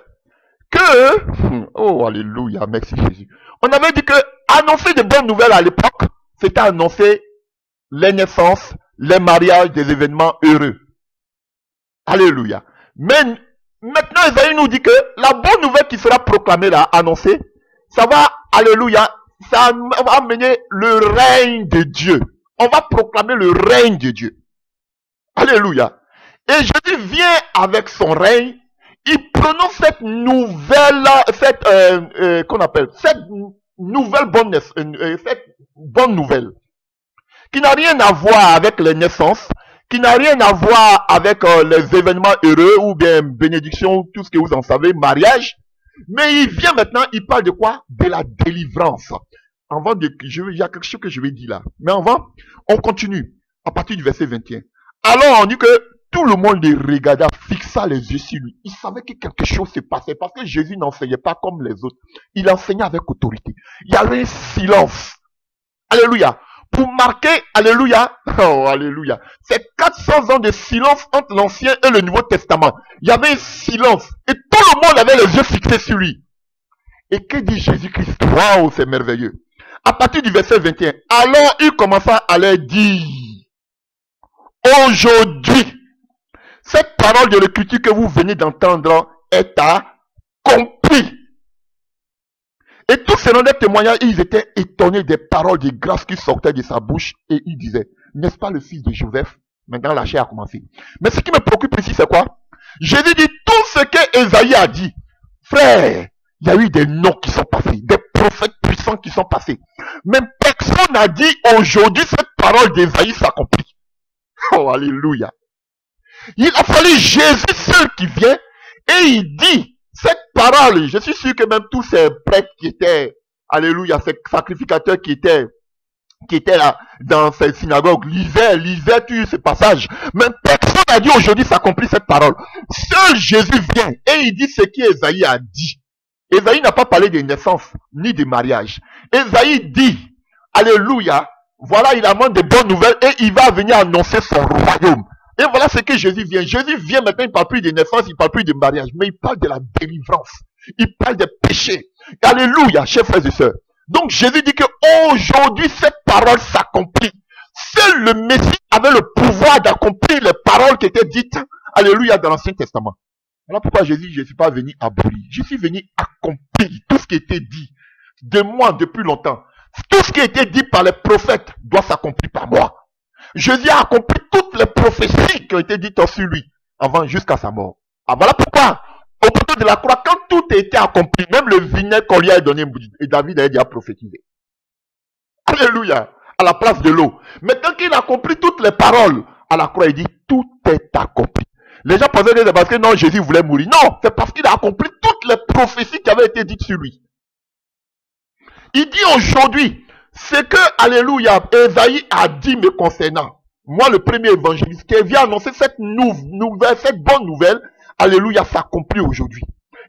que, oh alléluia, merci Jésus. On avait dit que annoncer de bonnes nouvelles à l'époque, c'était annoncer les naissances, les mariages, des événements heureux. Alléluia. Mais maintenant, Esaïe nous dit que la bonne nouvelle qui sera proclamée là, annoncée, ça va, alléluia, ça va amener le règne de Dieu. On va proclamer le règne de Dieu. Alléluia. Et Jésus vient avec son règne, il prononce cette nouvelle, qu'on appelle, cette nouvelle cette bonne nouvelle, qui n'a rien à voir avec les naissances, qui n'a rien à voir avec les événements heureux ou bien bénédiction, tout ce que vous en savez, mariage. Mais il vient maintenant, il parle de quoi? De la délivrance. Avant de, il y a quelque chose que je vais dire là. Mais avant, on continue à partir du verset 21. Alors on dit que tout le monde les regarda, fixa les yeux sur lui. Il savait que quelque chose se passait parce que Jésus n'enseignait pas comme les autres. Il enseignait avec autorité. Il y avait un silence. Alléluia. Pour marquer, alléluia, oh alléluia, c'est 400 ans de silence entre l'Ancien et le Nouveau Testament. Il y avait un silence et tout le monde avait les yeux fixés sur lui. Et que dit Jésus-Christ? Waouh, c'est merveilleux. À partir du verset 21, alors il commença à leur dire, aujourd'hui, cette parole de l'écriture que vous venez d'entendre est accomplie. Et tous ces rendeurs témoignages, ils étaient étonnés des paroles de grâce qui sortaient de sa bouche. Et ils disaient, n'est-ce pas le fils de Joseph? Maintenant la chair a commencé. Mais ce qui me préoccupe ici, c'est quoi? Jésus dit tout ce que Ésaïe a dit. Frère, il y a eu des noms qui sont passés, des prophètes puissants qui sont passés. Mais personne n'a dit aujourd'hui cette parole d'Ésaïe s'accomplit. Oh, alléluia. Il a fallu Jésus seul qui vient Et il dit, cette parole, je suis sûr que même tous ces prêtres qui étaient, alléluia, ces sacrificateurs qui étaient là dans cette synagogue, lisaient tous ces passages. Mais personne n'a dit aujourd'hui s'accomplit cette parole. Seul Jésus vient et il dit ce qu'Ésaïe a dit. Ésaïe n'a pas parlé de naissance ni de mariage. Ésaïe dit, alléluia, voilà, il amène de bonnes nouvelles et il va venir annoncer son royaume. Et voilà ce que Jésus vient. Jésus vient maintenant, il ne parle plus de naissance, il ne parle plus de mariage, mais il parle de la délivrance. Il parle des péchés. Alléluia, chers frères et sœurs. Donc Jésus dit que aujourd'hui cette parole s'accomplit. Seul le Messie avait le pouvoir d'accomplir les paroles qui étaient dites, alléluia, dans l'Ancien Testament. Voilà pourquoi Jésus, je ne suis pas venu abolir. Je suis venu accomplir tout ce qui était dit de moi depuis longtemps. Tout ce qui a été dit par les prophètes doit s'accomplir par moi. Jésus a accompli toutes les prophéties qui ont été dites sur lui avant jusqu'à sa mort. Ah, voilà pourquoi, au côté de la croix, quand tout a été accompli, même le vinaigre qu'on lui a donné, et David a déjà prophétisé. Alléluia, à la place de l'eau. Maintenant qu'il a accompli toutes les paroles à la croix, il dit tout est accompli. Les gens pensaient que c'est parce que non, Jésus voulait mourir. Non, c'est parce qu'il a accompli toutes les prophéties qui avaient été dites sur lui. Il dit aujourd'hui, ce que, alléluia, Ésaïe a dit me concernant. Moi, le premier évangéliste qui vient annoncer cette nouvelle, cette bonne nouvelle, alléluia, s'accomplit aujourd'hui.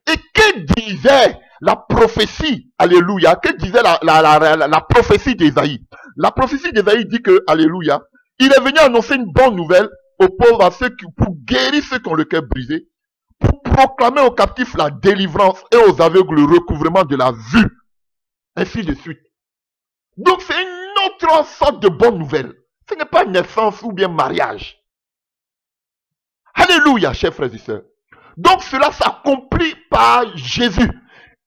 Et que disait la prophétie, alléluia, que disait la prophétie d'Ésaïe? La prophétie d'Ésaïe dit que, alléluia, il est venu annoncer une bonne nouvelle aux pauvres, à ceux qui, pour guérir ceux qui ont le cœur brisé, pour proclamer aux captifs la délivrance et aux aveugles le recouvrement de la vue. Ainsi de suite. Donc c'est une autre sorte de bonne nouvelle. Ce n'est pas naissance ou bien mariage. Alléluia, chers frères et sœurs. Donc cela s'accomplit par Jésus.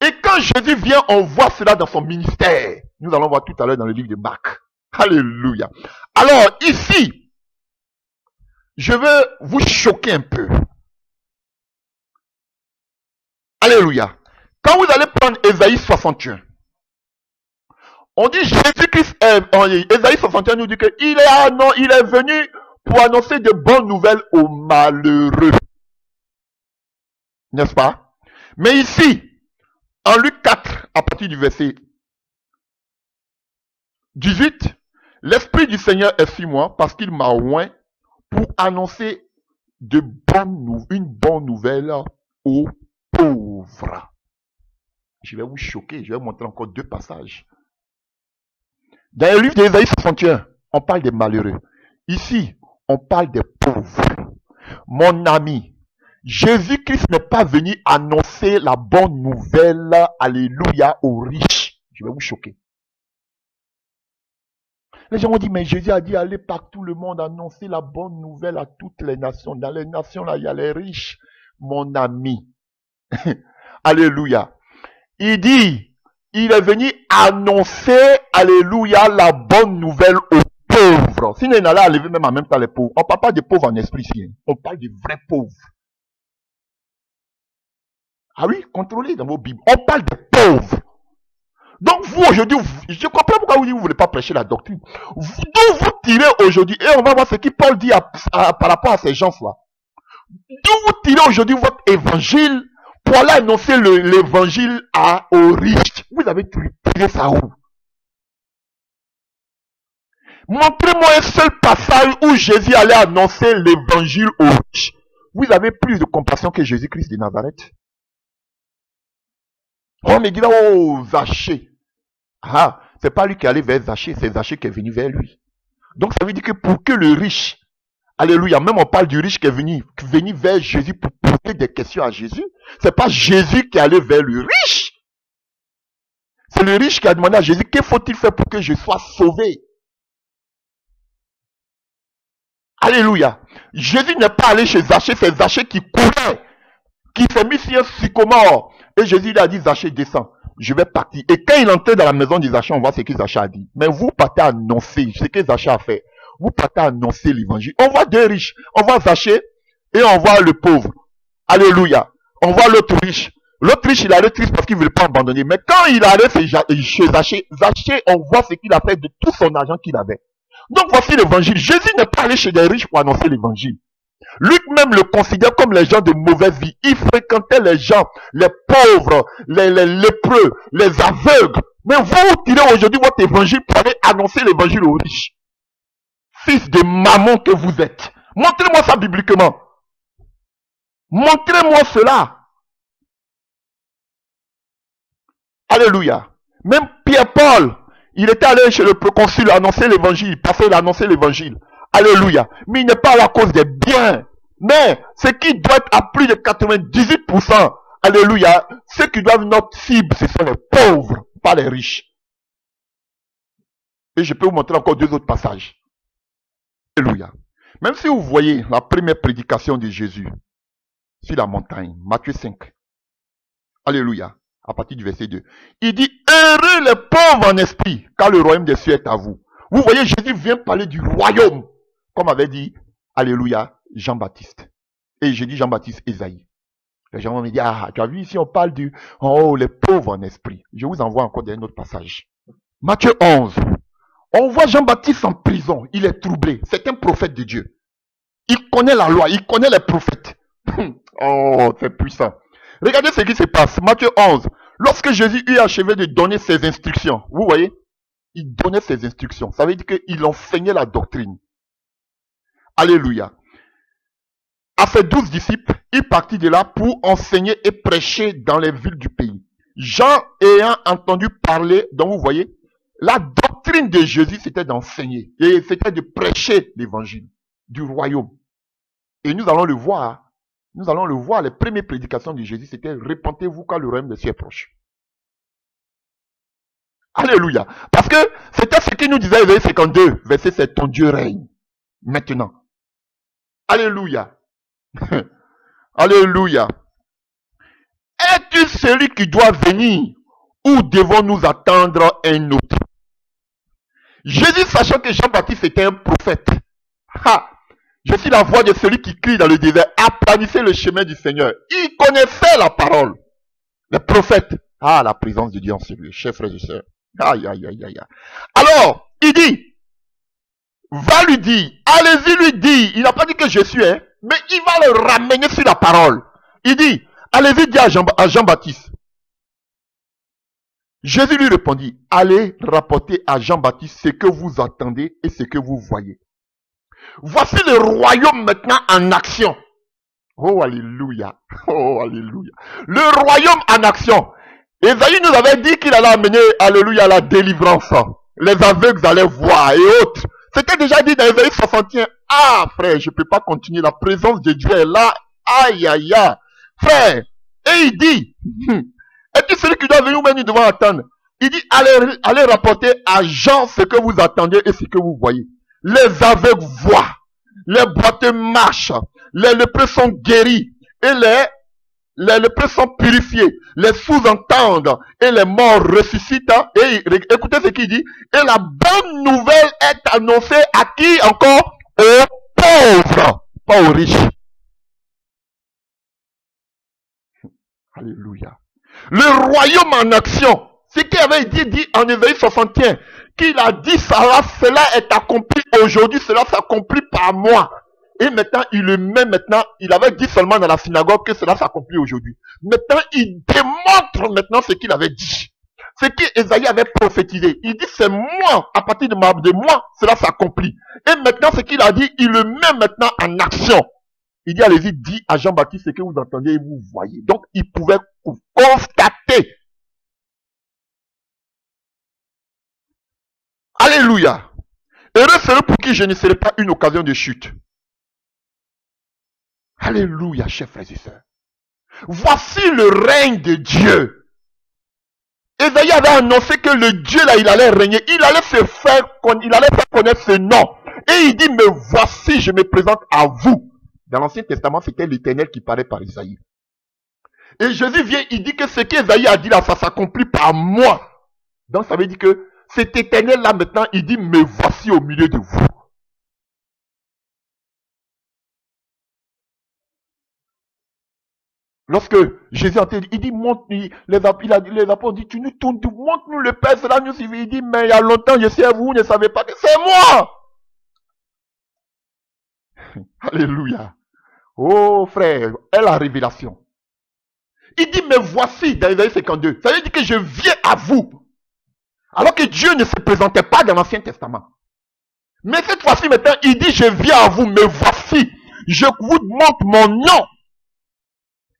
Et quand Jésus vient, on voit cela dans son ministère. Nous allons voir tout à l'heure dans le livre de Marc. Alléluia. Alors ici, je veux vous choquer un peu. Alléluia. Quand vous allez prendre Ésaïe 61, on dit Jésus-Christ, Ésaïe 61 nous dit qu'il est venu pour annoncer de bonnes nouvelles aux malheureux. N'est-ce pas? Mais ici, en Luc 4, à partir du verset 18, l'Esprit du Seigneur est sur moi parce qu'il m'a oint pour annoncer une bonne nouvelle aux pauvres. Je vais vous choquer, je vais vous montrer encore deux passages. Dans le livre d'Ésaïe 61, on parle des malheureux. Ici, on parle des pauvres. Mon ami, Jésus-Christ n'est pas venu annoncer la bonne nouvelle, alléluia, aux riches. Je vais vous choquer. Les gens ont dit, mais Jésus a dit, allez partout le monde, annoncer la bonne nouvelle à toutes les nations. Dans les nations, là, il y a les riches. Mon ami. Alléluia. Il dit, il est venu annoncer, alléluia, la bonne nouvelle aux pauvres. Sinon, il allait enlever même en même temps les pauvres. On ne parle pas des pauvres en esprit ici. On parle des vrais pauvres. Ah oui, contrôlez dans vos Bibles. On parle des pauvres. Donc vous, aujourd'hui, je comprends pourquoi vous dites que vous ne voulez pas prêcher la doctrine. D'où vous tirez aujourd'hui, et on va voir ce que Paul dit par rapport à ces gens-là. D'où vous tirez aujourd'hui votre évangile pour aller annoncer l'évangile aux riches. Vous avez tiré ça où? Montrez-moi un seul passage où Jésus allait annoncer l'évangile aux riches. Vous avez plus de compassion que Jésus-Christ de Nazareth. Oh, mais dit oh, Zachée. Ah, c'est pas lui qui est allé vers Zachée, c'est Zachée qui est venu vers lui. Donc ça veut dire que pour que le riche, alléluia, même on parle du riche qui est venu vers Jésus pour poser des questions à Jésus. C'est pas Jésus qui est allé vers le riche. C'est le riche qui a demandé à Jésus, que faut-il faire pour que je sois sauvé? Alléluia. Jésus n'est pas allé chez Zachée, c'est Zachée qui courait, qui s'est mis sur un sycomore. Et Jésus lui a dit, Zachée, descends, je vais partir. Et quand il entrait dans la maison de Zachée, on voit ce que Zachée a dit. Mais vous partez annoncer ce que Zachée a fait. Vous partez annoncer l'évangile. On voit deux riches. On voit Zachée et on voit le pauvre. Alléluia. On voit l'autre riche. L'autre riche, il allait triste parce qu'il ne voulait pas abandonner. Mais quand il allait chez Zachée, Zachée, on voit ce qu'il a fait de tout son argent qu'il avait. Donc voici l'évangile. Jésus n'est pas allé chez des riches pour annoncer l'évangile. Lui-même le considère comme les gens de mauvaise vie. Il fréquentait les gens, les pauvres, les lépreux, les aveugles. Mais vous tirez aujourd'hui votre évangile pour aller annoncer l'évangile aux riches. Fils de maman que vous êtes. Montrez-moi ça bibliquement. Montrez-moi cela. Alléluia. Même Pierre-Paul, il était allé chez le proconsul annoncer l'évangile. Il passait à annoncer l'évangile. Alléluia. Mais il n'est pas à cause des biens. Mais ce qui doit être à plus de 98%. Alléluia. Ceux qui doivent notre cible, ce sont les pauvres, pas les riches. Et je peux vous montrer encore deux autres passages. Alléluia. Même si vous voyez la première prédication de Jésus sur la montagne, Matthieu 5. Alléluia. À partir du verset 2. Il dit, heureux les pauvres en esprit, car le royaume des cieux est à vous. Vous voyez, Jésus vient parler du royaume, comme avait dit, alléluia, Jean-Baptiste. Et j'ai dit Jean-Baptiste, Ésaïe. Les gens vont me dire, ah, tu as vu ici, on parle du, oh, les pauvres en esprit. Je vous envoie encore d'un autre passage. Matthieu 11. On voit Jean-Baptiste en prison, il est troublé. C'est un prophète de Dieu. Il connaît la loi, il connaît les prophètes. Oh, c'est puissant. Regardez ce qui se passe. Matthieu 11. Lorsque Jésus eut achevé de donner ses instructions, vous voyez, il donnait ses instructions. Ça veut dire qu'il enseignait la doctrine. Alléluia. À ses 12 disciples, il partit de là pour enseigner et prêcher dans les villes du pays. Jean ayant entendu parler, donc vous voyez, la doctrine de Jésus, c'était d'enseigner. Et c'était de prêcher l'évangile du royaume. Et nous allons le voir. Nous allons le voir, les premières prédications de Jésus, c'était « Repentez-vous car le royaume des cieux est proche ». Alléluia. Parce que c'était ce qu'il nous disait, Ésaïe 52, verset 7, « Ton Dieu règne maintenant ». Alléluia. Alléluia. Es-tu celui qui doit venir ou devons-nous attendre un autre? Jésus, sachant que Jean-Baptiste était un prophète, je suis la voix de celui qui crie dans le désert, aplanissez le chemin du Seigneur. Il connaissait la parole. Les prophètes. Ah, la présence de Dieu en celui, chers frères et sœurs. Aïe, aïe, aïe, aïe. Alors, il dit, va lui dire, allez-y lui dire, il n'a pas dit que je suis, hein, mais il va le ramener sur la parole. Il dit, allez-y dire à Jean-Baptiste. Jésus lui répondit, allez rapporter à Jean-Baptiste ce que vous attendez et ce que vous voyez. Voici le royaume maintenant en action. Oh, alléluia. Oh, alléluia. Le royaume en action. Ésaïe nous avait dit qu'il allait amener, alléluia, la délivrance. Les aveugles allaient voir et autres. C'était déjà dit dans Ésaïe 61. Ah, frère, je ne peux pas continuer. La présence de Dieu est là. Aïe, aïe, aïe. Frère, et il dit, est-ce celui qui doit venir ou bien nous devons attendre? Il dit, allez rapporter à Jean ce que vous attendez et ce que vous voyez. Les aveugles voient, les boiteux marchent, les lépreux sont guéris et les lépreux sont purifiés, les sourds entendent et les morts ressuscitent. Et écoutez ce qu'il dit, et la bonne nouvelle est annoncée à qui encore? Aux pauvres, pas aux riches. Alléluia. Le royaume en action, ce qu'il avait dit en Ésaïe 61, qu'il a dit cela est accompli aujourd'hui, cela s'accomplit par moi. Et maintenant, il le met maintenant, il avait dit seulement dans la synagogue que cela s'accomplit aujourd'hui. Maintenant, il démontre maintenant ce qu'il avait dit. Ce qu'Ésaïe avait prophétisé. Il dit, c'est moi, à partir de moi, cela s'accomplit. Et maintenant, ce qu'il a dit, il le met maintenant en action. Il dit, allez-y, dis à Jean-Baptiste ce que vous entendez et vous voyez. Donc, il pouvait constater. Alléluia. Heureux celui pour qui je ne serai pas une occasion de chute. Alléluia, chers frères et sœurs. Voici le règne de Dieu. Ésaïe avait annoncé que le Dieu là, il allait régner. Il allait faire connaître ce nom. Et il dit, mais voici, je me présente à vous. Dans l'Ancien Testament, c'était l'Éternel qui parlait par Ésaïe. Et Jésus vient, il dit que ce qu'Ésaïe a dit là, ça s'accomplit par moi. Donc ça veut dire que cet Éternel là maintenant, il dit, me voici au milieu de vous. Lorsque Jésus a entendu, il dit, les apôtres disent, tu nous tournes, montre-nous le Père, cela nous suffit. Il dit, mais il y a longtemps, je sais, vous ne savez pas que c'est moi. Alléluia. Oh frère, est la révélation. Il dit, mais voici, dans Ésaïe 52, ça veut dire que je viens à vous. Alors que Dieu ne se présentait pas dans l'Ancien Testament. Mais cette fois-ci maintenant, il dit, je viens à vous, mais voici, je vous montre mon nom.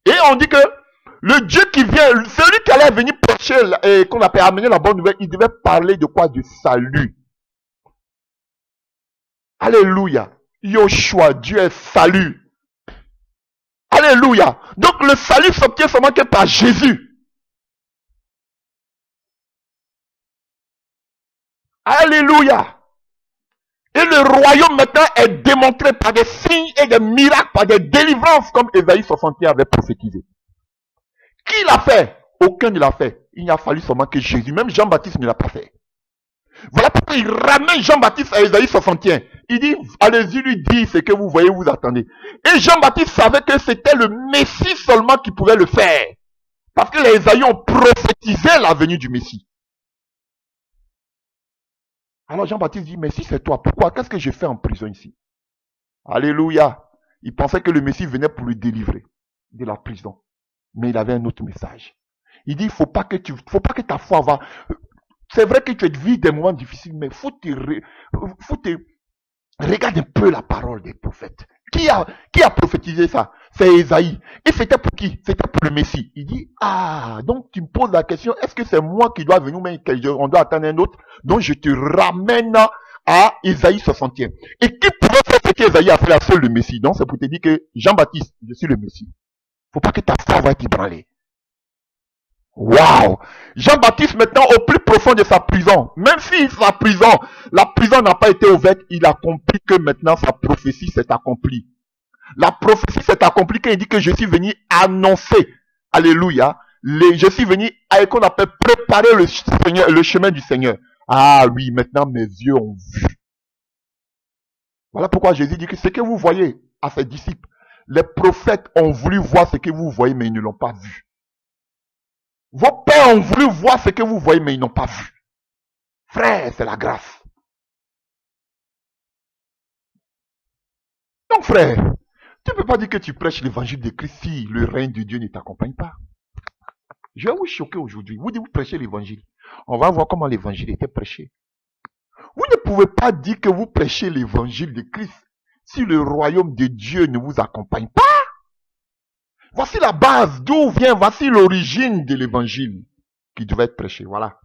Et on dit que le Dieu qui vient, celui qui allait venir prêcher, qu'on appelle amener la bonne nouvelle, il devait parler de quoi? Du salut. Alléluia. Yoshua, Dieu est salut. Alléluia. Donc le salut s'obtient seulement que par Jésus. Alléluia. Et le royaume maintenant est démontré par des signes et des miracles, par des délivrances comme Ésaïe 61 avait prophétisé. Qui l'a fait? Aucun ne l'a fait. Il n'y a fallu seulement que Jésus. Même Jean-Baptiste ne l'a pas fait. Voilà pourquoi il ramène Jean-Baptiste à Ésaïe 61. Il dit, allez-y lui dire ce que vous voyez, vous attendez. Et Jean-Baptiste savait que c'était le Messie seulement qui pouvait le faire. Parce que les Ésaïe ont prophétisé la venue du Messie. Alors Jean-Baptiste dit, mais si c'est toi, pourquoi? Qu'est-ce que je fais en prison ici? Alléluia. Il pensait que le Messie venait pour le délivrer de la prison. Mais il avait un autre message. Il dit, faut pas que ta foi va. C'est vrai que tu vis des moments difficiles, mais regarde un peu la parole des prophètes. Qui a prophétisé ça? C'est Ésaïe. Et c'était pour qui? C'était pour le Messie. Il dit, ah, donc tu me poses la question, est-ce que c'est moi qui dois venir, mais on doit attendre un autre? Donc je te ramène à Ésaïe 61. Et qui pouvait faire ce qu'Ésaïe a fait à seul le Messie? Donc c'est pour te dire que Jean-Baptiste, je suis le Messie. Faut pas que ta foi va être ébranlée. Waouh! Jean-Baptiste maintenant au plus profond de sa prison, même si la prison n'a pas été ouverte, il a compris que maintenant sa prophétie s'est accomplie. La prophétie s'est accomplie quand il dit que je suis venu annoncer, alléluia, je suis venu à qu'on appelle préparer le chemin du Seigneur. Ah oui, maintenant mes yeux ont vu. Voilà pourquoi Jésus dit que ce que vous voyez à ses disciples, les prophètes ont voulu voir ce que vous voyez, mais ils ne l'ont pas vu. Vos pères ont voulu voir ce que vous voyez, mais ils n'ont pas vu. Frère, c'est la grâce. Donc frère, tu ne peux pas dire que tu prêches l'évangile de Christ si le règne de Dieu ne t'accompagne pas. Je vais vous choquer aujourd'hui. Vous dites vous prêchez l'évangile. On va voir comment l'évangile était prêché. Vous ne pouvez pas dire que vous prêchez l'évangile de Christ si le royaume de Dieu ne vous accompagne pas. Voici la base d'où vient, voici l'origine de l'évangile qui devait être prêché. Voilà.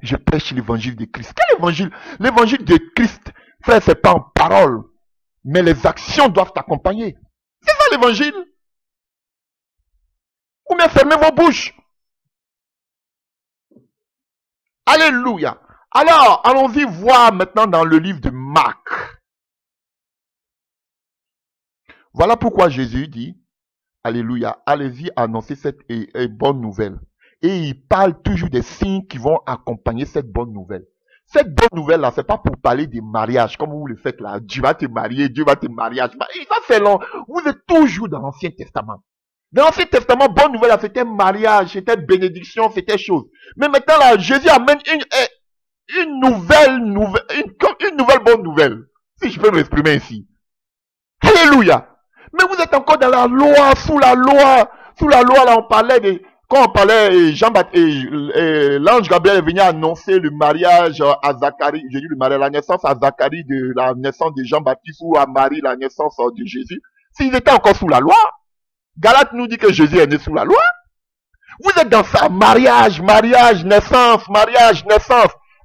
Je prêche l'évangile de Christ. Quel évangile? L'évangile de Christ, frère, c'est pas en parole, mais les actions doivent t'accompagner. C'est ça l'évangile. Ou bien fermez vos bouches. Alléluia. Alors, allons-y voir maintenant dans le livre de Marc. Voilà pourquoi Jésus dit, alléluia, allez-y annoncer cette bonne nouvelle. Et il parle toujours des signes qui vont accompagner cette bonne nouvelle. Cette bonne nouvelle-là, c'est pas pour parler des mariages, comme vous le faites là. Dieu va te marier, Dieu va te marier. Ça, c'est long. Vous êtes toujours dans l'Ancien Testament. Dans l'Ancien Testament, bonne nouvelle, c'était mariage, c'était bénédiction, c'était chose. Mais maintenant, là, Jésus amène une nouvelle bonne nouvelle. Si je peux m'exprimer ainsi. Alléluia. Mais vous êtes encore dans la loi, sous la loi. Sous la loi, là, quand on parlait, l'ange Gabriel est venu annoncer le mariage à Zacharie, j'ai dit le mariage, la naissance à Zacharie de la naissance de Jean-Baptiste ou à Marie, la naissance de Jésus. S'ils étaient encore sous la loi, Galate nous dit que Jésus est né sous la loi. Vous êtes dans ça, mariage, naissance.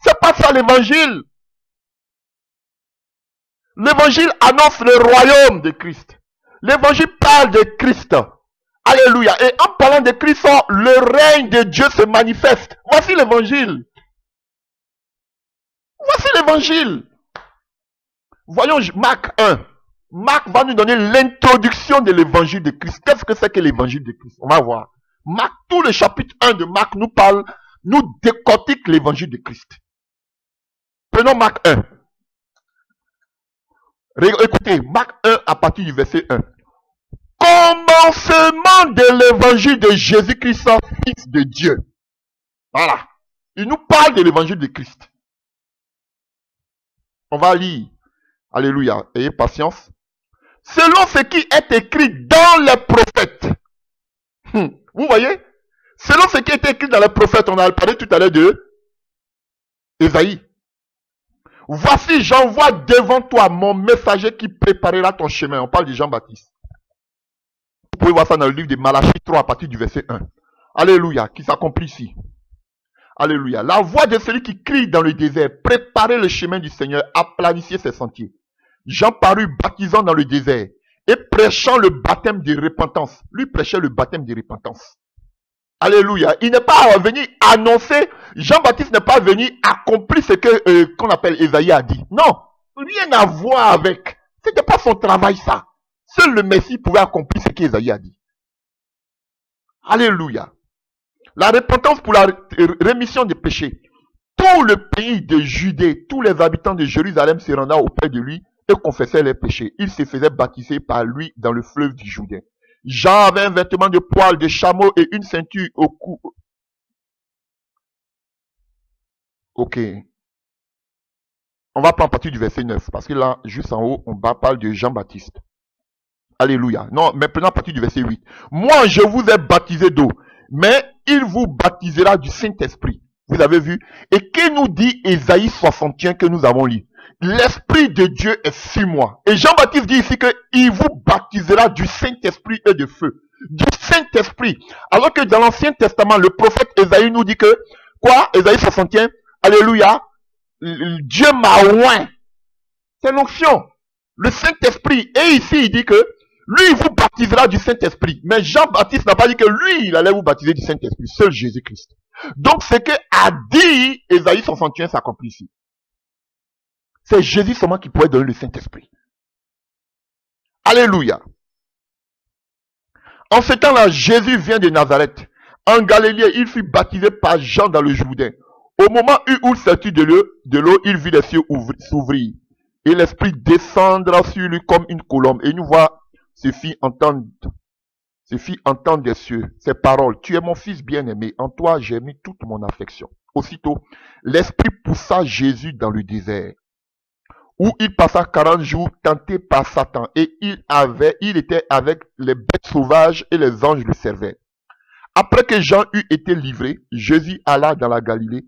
C'est pas ça l'évangile. L'évangile annonce le royaume de Christ. L'évangile parle de Christ. Alléluia. Et en parlant de Christ, le règne de Dieu se manifeste. Voici l'évangile. Voici l'évangile. Voyons Marc 1. Marc va nous donner l'introduction de l'évangile de Christ. Qu'est-ce que c'est que l'évangile de Christ? On va voir. Marc, tout le chapitre 1 de Marc nous décortique l'évangile de Christ. Prenons Marc 1. Écoutez, Marc 1 à partir du verset 1. Commencement de l'évangile de Jésus-Christ, Fils de Dieu. Voilà. Il nous parle de l'évangile de Christ. On va lire. Alléluia. Ayez patience. selon ce qui est écrit dans les prophètes. Vous voyez? Selon ce qui est écrit dans les prophètes, on a parlé tout à l'heure de Ésaïe. Voici, j'envoie devant toi mon messager qui préparera ton chemin. On parle de Jean-Baptiste. Vous pouvez voir ça dans le livre de Malachie 3 à partir du verset 1. Alléluia, qui s'accomplit ici. Alléluia. La voix de celui qui crie dans le désert, préparez le chemin du Seigneur, aplanissez ses sentiers. Jean parut baptisant dans le désert et prêchant le baptême de repentance. Lui prêchait le baptême de repentance. Alléluia. Il n'est pas venu annoncer, Jean-Baptiste n'est pas venu accomplir ce que qu'on appelle Ésaïe a dit. Non, rien à voir avec. C'était pas son travail ça. Seul le Messie pouvait accomplir ce qu'Ésaïe a dit. Alléluia. La repentance pour la rémission des péchés. Tout le pays de Judée, tous les habitants de Jérusalem se rendaient auprès de lui et confessaient leurs péchés. Ils se faisaient baptiser par lui dans le fleuve du Jourdain. Jean avait un vêtement de poil de chameau et une ceinture au cou. Ok. On va prendre à partir du verset 9, parce que là, juste en haut, on parle de Jean-Baptiste. Alléluia. Non, maintenant à partir du verset 8. Moi, je vous ai baptisé d'eau, mais il vous baptisera du Saint-Esprit. Vous avez vu? Et que nous dit Ésaïe 61 que nous avons lu? L'Esprit de Dieu est sur moi. Et Jean-Baptiste dit ici qu'il vous baptisera du Saint-Esprit et de feu. Du Saint-Esprit. Alors que dans l'Ancien Testament, le prophète Ésaïe nous dit que, quoi? Ésaïe 61, alléluia, Dieu m'a oint. C'est l'onction. Le Saint-Esprit. Et ici, il dit que, lui, il vous baptisera du Saint-Esprit. Mais Jean-Baptiste n'a pas dit que lui, il allait vous baptiser du Saint-Esprit. Seul Jésus-Christ. Donc, ce que a dit Ésaïe 61 s'accomplit ici. C'est Jésus seulement qui pourrait donner le Saint-Esprit. Alléluia. En ce temps-là, Jésus vient de Nazareth. En Galilée, il fut baptisé par Jean dans le Jourdain. Au moment où il sortit de l'eau, il vit les cieux s'ouvrir. Et l'Esprit descendre sur lui comme une colombe. Et une voix se fit entendre des cieux ces paroles. Tu es mon fils bien-aimé. En toi, j'ai mis toute mon affection. Aussitôt, l'Esprit poussa Jésus dans le désert, où il passa 40 jours tenté par Satan, et il était avec les bêtes sauvages et les anges le servaient. Après que Jean eut été livré, Jésus alla dans la Galilée,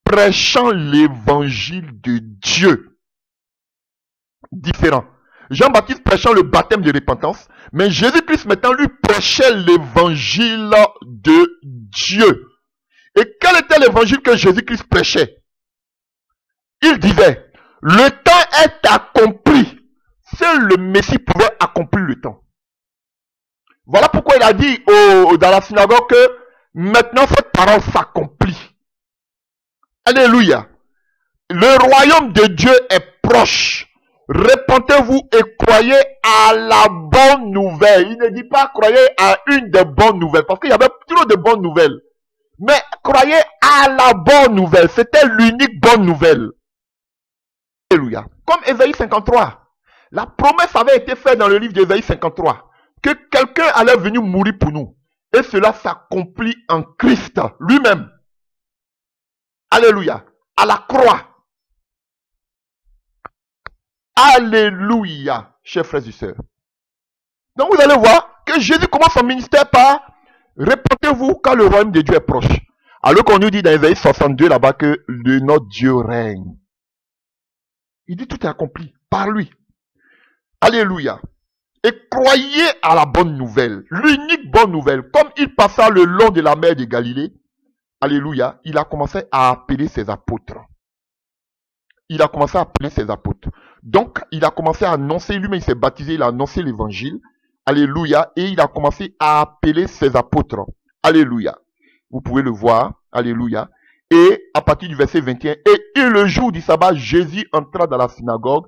prêchant l'évangile de Dieu. Différent. Jean-Baptiste prêchant le baptême de repentance, mais Jésus-Christ maintenant lui prêchait l'évangile de Dieu. Et quel était l'évangile que Jésus-Christ prêchait? Il disait, le temps est accompli. Seul le Messie pouvait accomplir le temps. Voilà pourquoi il a dit dans la synagogue que maintenant cette parole s'accomplit. Alléluia. Le royaume de Dieu est proche. Repentez-vous et croyez à la bonne nouvelle. Il ne dit pas croyez à une des bonnes nouvelles, parce qu'il y avait trop de bonnes nouvelles. Mais croyez à la bonne nouvelle. C'était l'unique bonne nouvelle. Alléluia. Comme Ésaïe 53. La promesse avait été faite dans le livre d'Ésaïe 53. Que quelqu'un allait venir mourir pour nous. Et cela s'accomplit en Christ lui-même. Alléluia. À la croix. Alléluia, chers frères et sœurs. Donc vous allez voir que Jésus commence son ministère par répentez-vous car le royaume de Dieu est proche. Alors qu'on nous dit dans Ésaïe 62 là-bas que notre Dieu règne. Il dit tout est accompli par lui. Alléluia. Et croyez à la bonne nouvelle, l'unique bonne nouvelle. Comme il passa le long de la mer de Galilée, alléluia, il a commencé à appeler ses apôtres. Il a commencé à appeler ses apôtres. Donc, il a commencé à annoncer, lui-même il s'est baptisé, il a annoncé l'évangile. Alléluia. Et il a commencé à appeler ses apôtres. Alléluia. Vous pouvez le voir. Alléluia. Et à partir du verset 21, et le jour du sabbat, Jésus entra dans la synagogue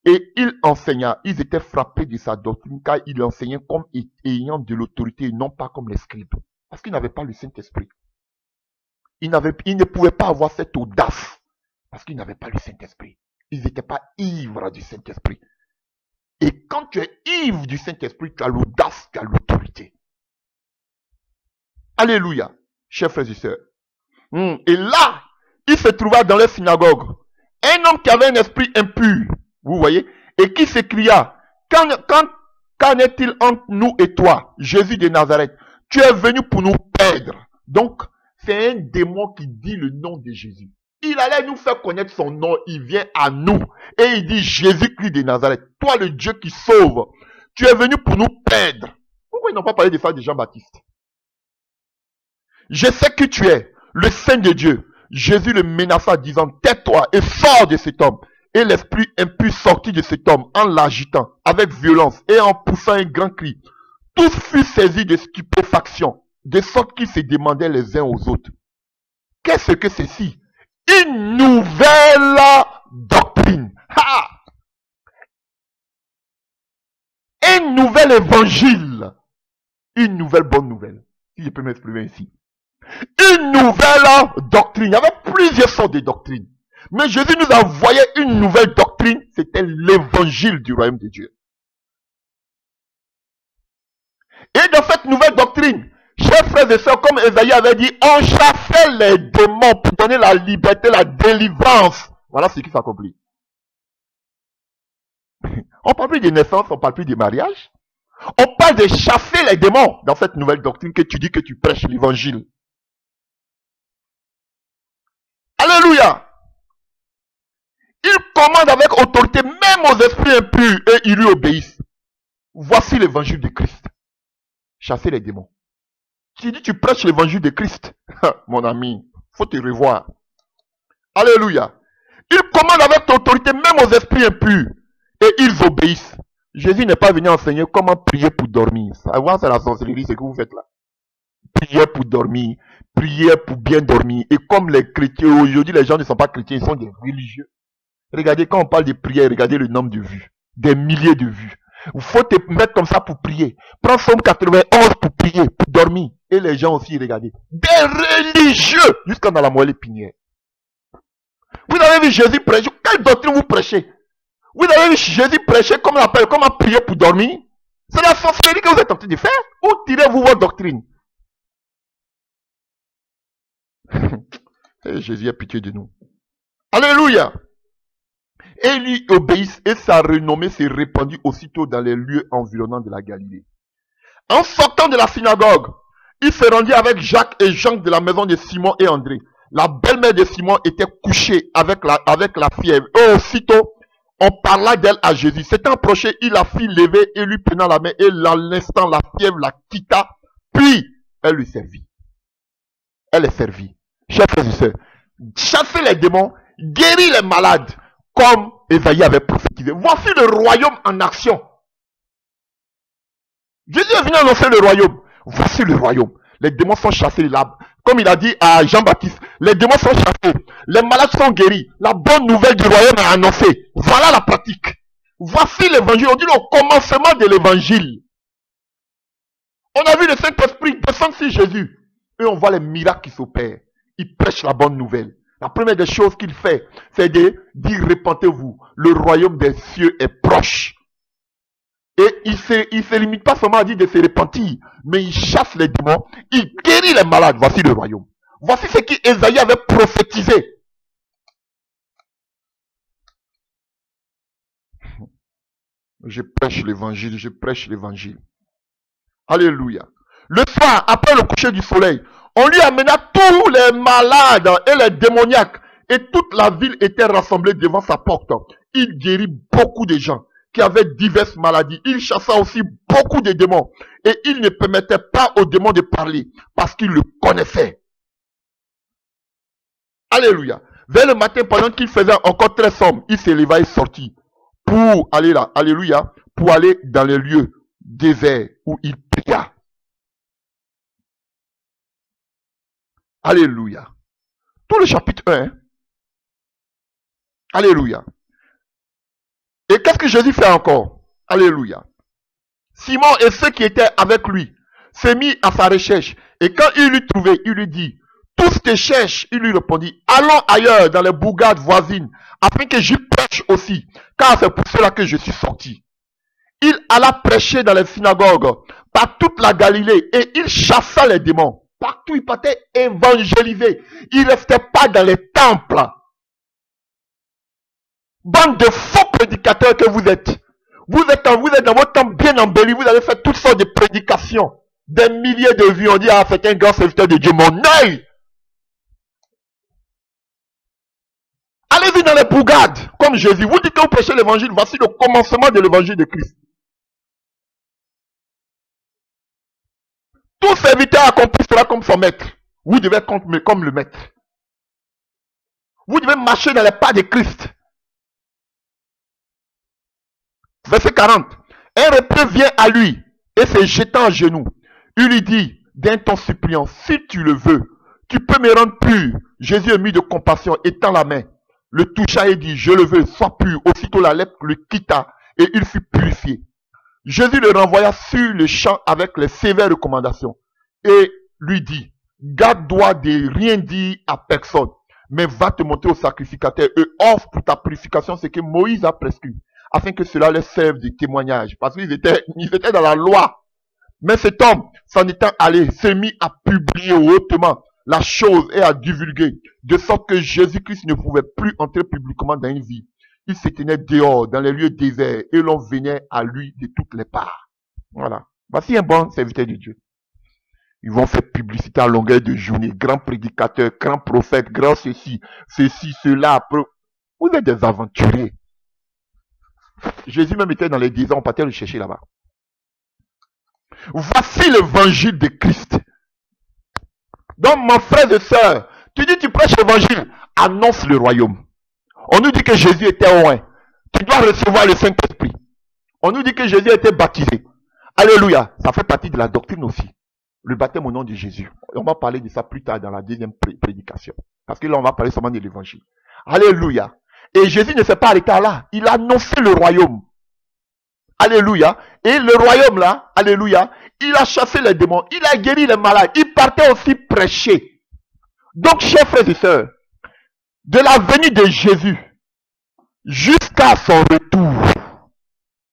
et il enseigna. Ils étaient frappés de sa doctrine car il enseignait comme ayant de l'autorité et non pas comme les scribes. Parce qu'il n'avait pas le Saint-Esprit. Il ne pouvait pas avoir cette audace. Parce qu'ils n'avaient pas le Saint-Esprit. Ils n'étaient pas ivres du Saint-Esprit. Et quand tu es ivre du Saint-Esprit, tu as l'audace, tu as l'autorité. Alléluia, chers frères et sœurs. Et là, il se trouva dans la synagogue un homme qui avait un esprit impur, vous voyez, et qui s'écria, Qu'en est-il entre nous et toi, Jésus de Nazareth? Tu es venu pour nous perdre. Donc, c'est un démon qui dit le nom de Jésus. Il allait nous faire connaître son nom, il vient à nous. Et il dit Jésus-Christ de Nazareth, toi le Dieu qui sauve, tu es venu pour nous perdre. Pourquoi ils n'ont pas parlé de ça de Jean-Baptiste? Je sais que tu es le Saint de Dieu. Jésus le menaça disant, tais-toi et sors de cet homme. Et l'esprit impur sortit de cet homme en l'agitant avec violence et en poussant un grand cri. Tous furent saisis de stupéfaction, de sorte qu'ils se demandaient les uns aux autres. Qu'est-ce que ceci? Une nouvelle doctrine. Ha! Un nouvel évangile. Une nouvelle bonne nouvelle. Si je peux m'exprimer ici. Une nouvelle doctrine. Il y avait plusieurs sortes de doctrines. Mais Jésus nous a envoyé une nouvelle doctrine. C'était l'évangile du royaume de Dieu. Et dans cette nouvelle doctrine, chers frères et sœurs, comme Esaïe avait dit, on chassait les démons pour donner la liberté, la délivrance. Voilà ce qui s'accomplit. On ne parle plus de naissance, on ne parle plus de mariage. On parle de chasser les démons dans cette nouvelle doctrine que tu dis que tu prêches l'évangile. Alléluia. Il commande avec autorité même aux esprits impurs et ils lui obéissent. Voici l'évangile de Christ. Chasser les démons. Tu dis tu prêches l'évangile de Christ. Mon ami, faut te revoir. Alléluia. Il commande avec autorité même aux esprits impurs et ils obéissent. Jésus n'est pas venu enseigner comment prier pour dormir. Avant, c'est la sorcellerie, ce que vous faites là. Prier pour dormir, prier pour bien dormir. Et comme les chrétiens, aujourd'hui, les gens ne sont pas chrétiens, ils sont des religieux. Regardez, quand on parle de prière, regardez le nombre de vues. Des milliers de vues. Il faut te mettre comme ça pour prier. Prends Somme 91 pour prier, pour dormir. Et les gens aussi, regardez. Des religieux, jusqu'à dans la moelle épinière. Vous avez vu Jésus prêcher? Quelle doctrine vous prêchez? Vous avez vu Jésus prêcher comme on appelle, comment prier pour dormir? C'est la sorcellerie que vous êtes en train de faire? Où tirez-vous votre doctrine? Et Jésus a pitié de nous. Alléluia. Et ils lui obéissent et sa renommée s'est répandue aussitôt dans les lieux environnants de la Galilée. En sortant de la synagogue, il se rendit avec Jacques et Jean de la maison de Simon et André. La belle-mère de Simon était couchée avec la fièvre. Et aussitôt, on parla d'elle à Jésus. S'étant approché, il la fit lever et lui prenant la main. Et à l'instant, la fièvre la quitta. Puis, elle lui servit. Elle est servie. Chers frères et sœurs, chasser les démons, guérir les malades, comme Esaïe avait prophétisé. Voici le royaume en action. Jésus est venu annoncer le royaume. Voici le royaume. Les démons sont chassés là. Comme il a dit à Jean-Baptiste, les démons sont chassés. Les malades sont guéris. La bonne nouvelle du royaume est annoncée. Voilà la pratique. Voici l'évangile. On dit le commencement de l'évangile. On a vu le Saint-Esprit descendre sur Jésus. Et on voit les miracles qui s'opèrent. Il prêche la bonne nouvelle. La première des choses qu'il fait, c'est de dire répentez-vous. Le royaume des cieux est proche. Et il se limite pas seulement à dire de se repentir, mais il chasse les démons, il guérit les malades. Voici le royaume. Voici ce qu'Ésaïe avait prophétisé. Je prêche l'évangile, je prêche l'évangile. Alléluia. Le soir, après le coucher du soleil, on lui amena tous les malades et les démoniaques, et toute la ville était rassemblée devant sa porte. Il guérit beaucoup de gens qui avaient diverses maladies. Il chassa aussi beaucoup de démons. Et il ne permettait pas aux démons de parler parce qu'il le connaissait. Alléluia. Vers le matin, pendant qu'il faisait encore très sombre, il s'éleva et sortit pour aller là. Alléluia. Pour aller dans les lieux déserts où il pria. Alléluia. Tout le chapitre 1. Alléluia. Et qu'est-ce que Jésus fait encore? Alléluia. Simon et ceux qui étaient avec lui s'est mis à sa recherche. Et quand il l'eut trouvé, il lui dit, tous te cherchent. Il lui répondit, allons ailleurs dans les bourgades voisines, afin que j'y prêche aussi, car c'est pour cela que je suis sorti. Il alla prêcher dans les synagogues, par toute la Galilée, et il chassa les démons. Partout il partait évangéliser. Il ne restait pas dans les temples. Bande de faux prédicateurs que vous êtes. Vous êtes dans votre temps bien embelli, vous avez fait toutes sortes de prédications. Des milliers de vues, on dit, ah, c'est un grand serviteur de Dieu. Mon œil! Allez-y dans les bourgades, comme Jésus. Vous dites que vous prêchez l'évangile, voici le commencement de l'évangile de Christ. Tout serviteur accompli sera comme son maître. Vous devez être comme le maître. Vous devez marcher dans les pas de Christ. Verset 40. Un reprend vient à lui et se jetant à genoux. Il lui dit d'un ton suppliant, si tu le veux, tu peux me rendre pur. Jésus est mis de compassion, étend la main, le toucha et dit, je le veux, sois pur. Aussitôt la lèpre le quitta et il fut purifié. Jésus le renvoya sur le champ avec les sévères recommandations et lui dit, garde-toi de rien dire à personne, mais va te montrer au sacrificateur et offre pour ta purification ce que Moïse a prescrit, afin que cela leur serve de témoignage. Parce qu'ils étaient dans la loi. Mais cet homme, s'en étant allé, s'est mis à publier hautement la chose et à divulguer, de sorte que Jésus-Christ ne pouvait plus entrer publiquement dans une ville. Il se tenait dehors, dans les lieux déserts, et l'on venait à lui de toutes les parts. Voilà. Voici un bon serviteur de Dieu. Ils vont faire publicité à longueur de journée. Grand prédicateur, grand prophète, grand ceci, cela. Vous êtes des aventuriers. Jésus même était dans les déserts, on partait le chercher là-bas. Voici l'évangile de Christ. Donc, mon frère et soeur, tu dis tu prêches l'évangile, annonce le royaume. On nous dit que Jésus était loin. Tu dois recevoir le Saint-Esprit. On nous dit que Jésus a été baptisé. Alléluia. Ça fait partie de la doctrine aussi. Le baptême au nom de Jésus. On va parler de ça plus tard dans la deuxième prédication. Parce que là, on va parler seulement de l'évangile. Alléluia. Et Jésus ne s'est pas arrêté là. Il a annoncé le royaume. Alléluia. Et le royaume là, alléluia, il a chassé les démons. Il a guéri les malades. Il partait aussi prêcher. Donc, chers frères et sœurs, de la venue de Jésus jusqu'à son retour,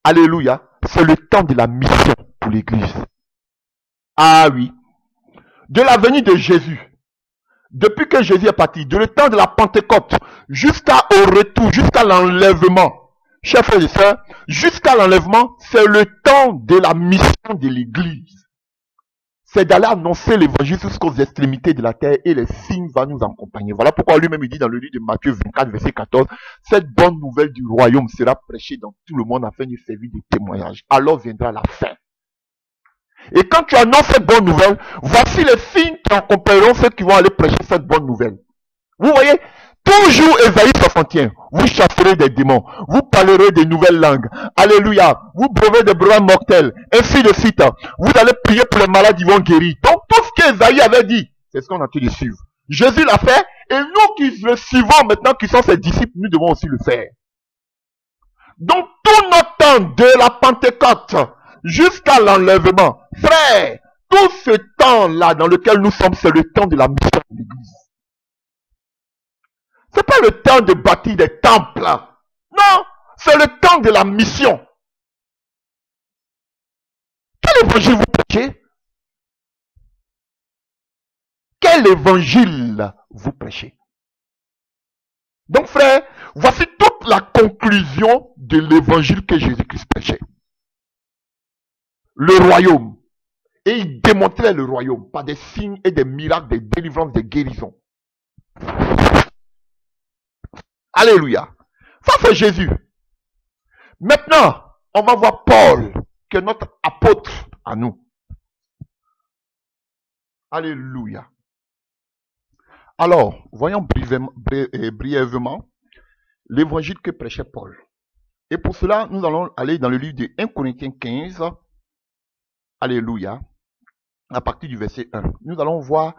alléluia, c'est le temps de la mission pour l'église. Ah oui. De la venue de Jésus, depuis que Jésus est parti, de le temps de la Pentecôte, jusqu'au retour, jusqu'à l'enlèvement, chers frères et sœurs, jusqu'à l'enlèvement, c'est le temps de la mission de l'église. C'est d'aller annoncer l'évangile jusqu'aux extrémités de la terre et les signes vont nous accompagner. Voilà pourquoi lui-même il dit dans le livre de Matthieu 24, verset 14, cette bonne nouvelle du royaume sera prêchée dans tout le monde afin de servir de témoignage. Alors viendra la fin. Et quand tu annonces cette bonne nouvelle, voici les signes qui accompagneront ceux qui vont aller prêcher cette bonne nouvelle. Vous voyez, toujours Ésaïe 61, vous chasserez des démons, vous parlerez de nouvelles langues, alléluia, vous breuvez des breuvages mortels, ainsi de suite. Vous allez prier pour les malades, ils vont guérir. Donc tout ce qu'Ésaïe avait dit, c'est ce qu'on a tout de suivre. Jésus l'a fait, et nous qui le suivons maintenant, qui sont ses disciples, nous devons aussi le faire. Donc tout notre temps de la Pentecôte jusqu'à l'enlèvement, frère, tout ce temps-là dans lequel nous sommes, c'est le temps de la mission de l'Église. C'est pas le temps de bâtir des temples. Non, c'est le temps de la mission. Quel évangile vous prêchez? Quel évangile vous prêchez? Donc frère, voici toute la conclusion de l'évangile que Jésus-Christ prêchait. Le royaume. Et il démontrait le royaume par des signes et des miracles, des délivrances, des guérisons. Alléluia. Ça c'est Jésus. Maintenant, on va voir Paul, qui est notre apôtre à nous. Alléluia. Alors, voyons brièvement l'évangile que prêchait Paul. Et pour cela, nous allons aller dans le livre de 1 Corinthiens 15. Alléluia. À partir du verset 1. Nous allons voir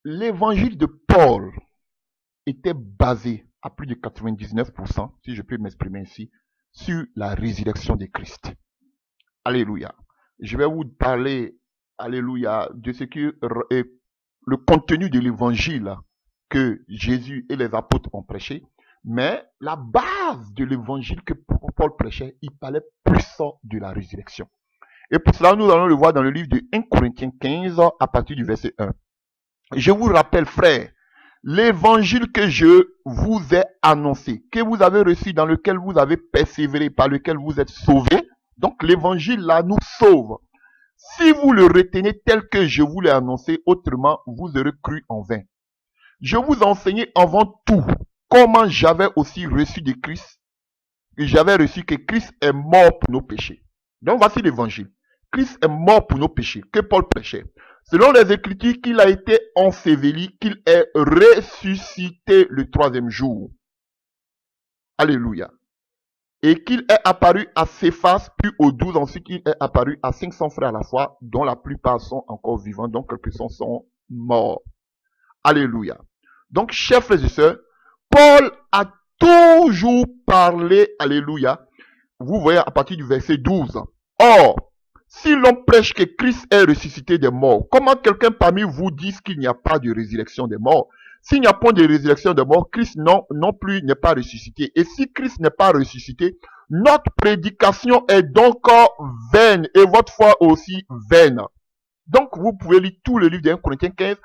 l'évangile de Paul était basé à plus de 99%, si je peux m'exprimer ainsi, sur la résurrection de Christ. Alléluia. Je vais vous parler, alléluia, de ce qui est le contenu de l'évangile que Jésus et les apôtres ont prêché. Mais la base de l'évangile que Paul prêchait, il parlait plus de la résurrection. Et pour cela, nous allons le voir dans le livre de 1 Corinthiens 15, à partir du verset 1. Je vous rappelle, frères, l'évangile que je vous ai annoncé, que vous avez reçu, dans lequel vous avez persévéré, par lequel vous êtes sauvés. Donc l'évangile là nous sauve. Si vous le retenez tel que je vous l'ai annoncé, autrement vous aurez cru en vain. Je vous enseignais avant tout comment j'avais aussi reçu de Christ, et j'avais reçu que Christ est mort pour nos péchés. Donc voici l'évangile. Christ est mort pour nos péchés, que Paul prêchait. Selon les Écritures, qu'il a été enseveli, qu'il est ressuscité le troisième jour. Alléluia. Et qu'il est apparu à Céphas, puis aux 12, ensuite il est apparu à 500 frères à la fois, dont la plupart sont encore vivants, donc quelques-uns sont morts. Alléluia. Donc, chers frères et sœurs, Paul a toujours parlé, alléluia, vous voyez à partir du verset 12. Or, si l'on prêche que Christ est ressuscité des morts, comment quelqu'un parmi vous dit qu'il n'y a pas de résurrection des morts? S'il n'y a pas de résurrection des morts, Christ non plus n'est pas ressuscité. Et si Christ n'est pas ressuscité, notre prédication est donc vaine et votre foi aussi vaine. Donc, vous pouvez lire tout le livre de 1 Corinthiens 15.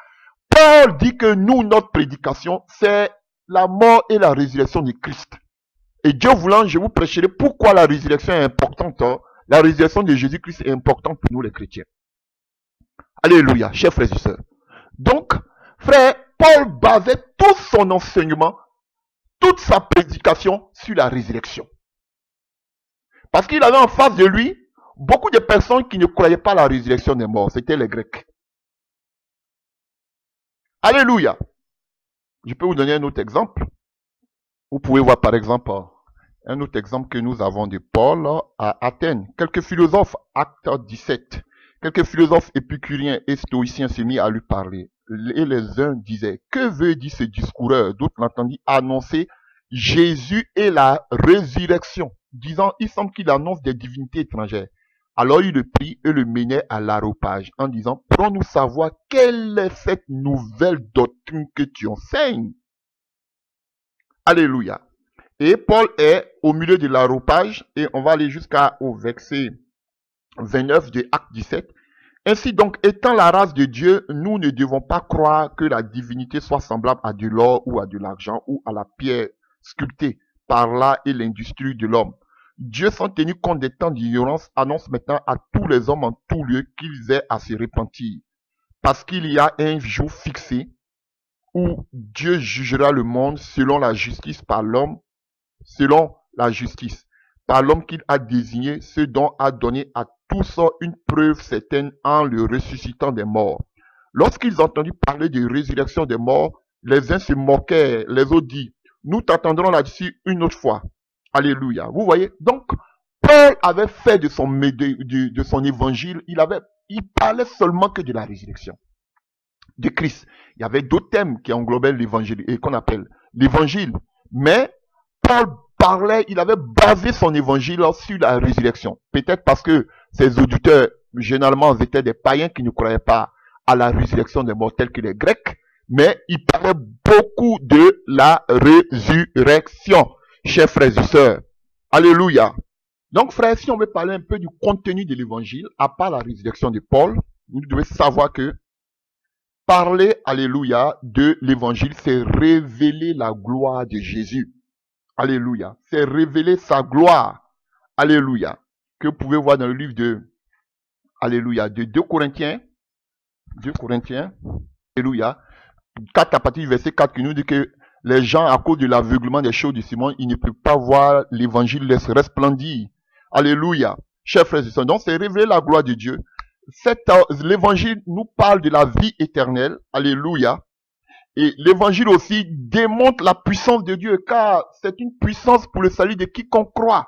Paul dit que nous, notre prédication, c'est la mort et la résurrection de Christ. Et Dieu voulant, je vous prêcherai pourquoi la résurrection est importante. La résurrection de Jésus-Christ est importante pour nous les chrétiens. Alléluia, chers frères et sœurs. Donc, frère, Paul basait tout son enseignement, toute sa prédication sur la résurrection. Parce qu'il avait en face de lui beaucoup de personnes qui ne croyaient pas à la résurrection des morts. C'était les Grecs. Alléluia. Je peux vous donner un autre exemple. Vous pouvez voir par exemple un autre exemple que nous avons de Paul à Athènes. Quelques philosophes, acte 17, quelques philosophes épicuriens et stoïciens s'est mis à lui parler. Et les uns disaient, que veut dire ce discoureur? D'autres l'entendirent annoncer Jésus et la résurrection, disant, il semble qu'il annonce des divinités étrangères. Alors il le prit et le menait à l'aréopage en disant, prends-nous savoir quelle est cette nouvelle doctrine que tu enseignes. Alléluia. Et Paul est au milieu de l'aréopage et on va aller jusqu'au verset 29 de Acte 17. Ainsi donc, étant la race de Dieu, nous ne devons pas croire que la divinité soit semblable à de l'or ou à de l'argent ou à la pierre sculptée par l'art et l'industrie de l'homme. Dieu, sans tenir compte des temps d'ignorance, annonce maintenant à tous les hommes en tout lieu qu'ils aient à se repentir. Parce qu'il y a un jour fixé où Dieu jugera le monde selon la justice par l'homme, selon la justice, par l'homme qu'il a désigné, ce dont a donné à tous une preuve certaine en le ressuscitant des morts. Lorsqu'ils entendirent parler de résurrection des morts, les uns se moquèrent, les autres dirent, nous t'attendrons là-dessus une autre fois. Alléluia. Vous voyez, donc, Paul avait fait de son évangile, il parlait seulement que de la résurrection de Christ. Il y avait d'autres thèmes qui englobaient l'évangile et qu'on appelle l'évangile. Mais Paul parlait, il avait basé son évangile sur la résurrection. Peut-être parce que ses auditeurs, généralement, étaient des païens qui ne croyaient pas à la résurrection des morts tels que les Grecs. Mais il parlait beaucoup de la résurrection, chers frères et sœurs. Alléluia. Donc, frères, si on veut parler un peu du contenu de l'évangile, à part la résurrection de Paul, vous devez savoir que parler, alléluia, de l'évangile, c'est révéler la gloire de Jésus. Alléluia. C'est révéler sa gloire. Alléluia. Que vous pouvez voir dans le livre de, alléluia, de 2 Corinthiens. 2 Corinthiens. Alléluia. 4 à partir du verset 4 qui nous dit que les gens, à cause de l'aveuglement des choses de Simon, ils ne peuvent pas voir l'évangile laisse resplendir. Alléluia. Chers frères et sœurs, donc c'est révéler la gloire de Dieu. L'évangile nous parle de la vie éternelle. Alléluia. Et l'évangile aussi démontre la puissance de Dieu, car c'est une puissance pour le salut de quiconque croit.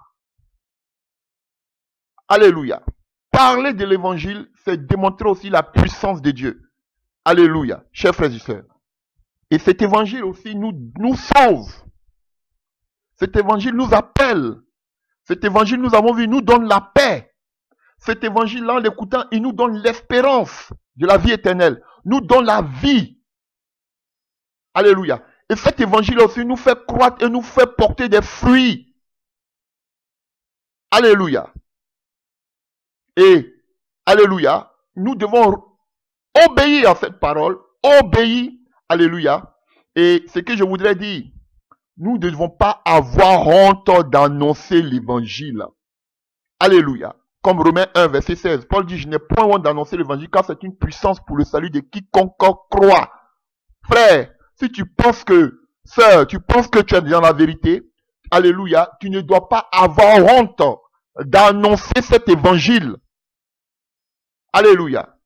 Alléluia. Parler de l'évangile, c'est démontrer aussi la puissance de Dieu. Alléluia. Chers frères et sœurs. Et cet évangile aussi nous sauve. Cet évangile nous appelle. Cet évangile, nous avons vu, nous donne la paix. Cet évangile-là, en l'écoutant, il nous donne l'espérance de la vie éternelle. Nous donne la vie. Alléluia. Et cet évangile aussi nous fait croître et nous fait porter des fruits. Alléluia. Et, alléluia, nous devons obéir à cette parole. Obéir, alléluia. Et ce que je voudrais dire, nous ne devons pas avoir honte d'annoncer l'évangile. Alléluia. Comme Romains 1, verset 16, Paul dit, je n'ai point honte d'annoncer l'évangile car c'est une puissance pour le salut de quiconque croit. Frère, si tu penses que, sœur, tu penses que tu es dans la vérité, alléluia, tu ne dois pas avoir honte d'annoncer cet évangile. Alléluia.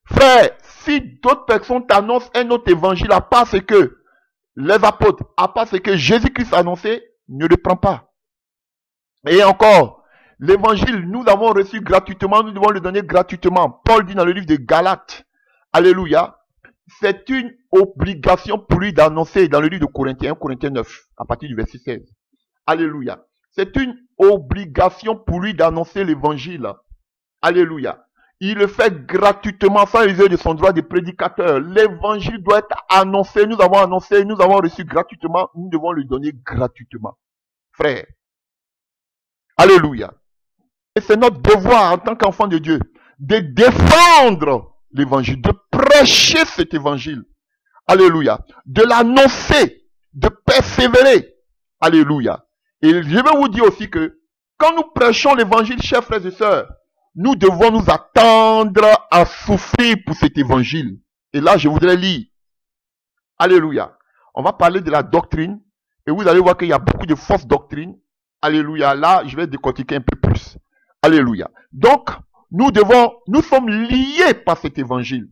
Frère, si d'autres personnes t'annoncent un autre évangile à part ce que les apôtres, à part ce que Jésus-Christ a annoncé, ne le prends pas. Et encore, l'évangile, nous l'avons reçu gratuitement, nous devons le donner gratuitement. Paul dit dans le livre de Galates, alléluia, c'est une obligation pour lui d'annoncer dans le livre de Corinthiens, Corinthiens 9, à partir du verset 16. Alléluia. C'est une obligation pour lui d'annoncer l'évangile. Alléluia. Il le fait gratuitement sans user de son droit de prédicateur. L'évangile doit être annoncé. Nous avons annoncé, nous avons reçu gratuitement. Nous devons le donner gratuitement. Frère. Alléluia. Et c'est notre devoir en tant qu'enfant de Dieu de défendre l'évangile, de prêcher cet évangile. Alléluia. De l'annoncer, de persévérer. Alléluia. Et je vais vous dire aussi que quand nous prêchons l'évangile, chers frères et sœurs, nous devons nous attendre à souffrir pour cet évangile. Et là, je voudrais lire. Alléluia. On va parler de la doctrine. Et vous allez voir qu'il y a beaucoup de fausses doctrines. Alléluia. Là, je vais décortiquer un peu plus. Alléluia. Donc, nous sommes liés par cet évangile.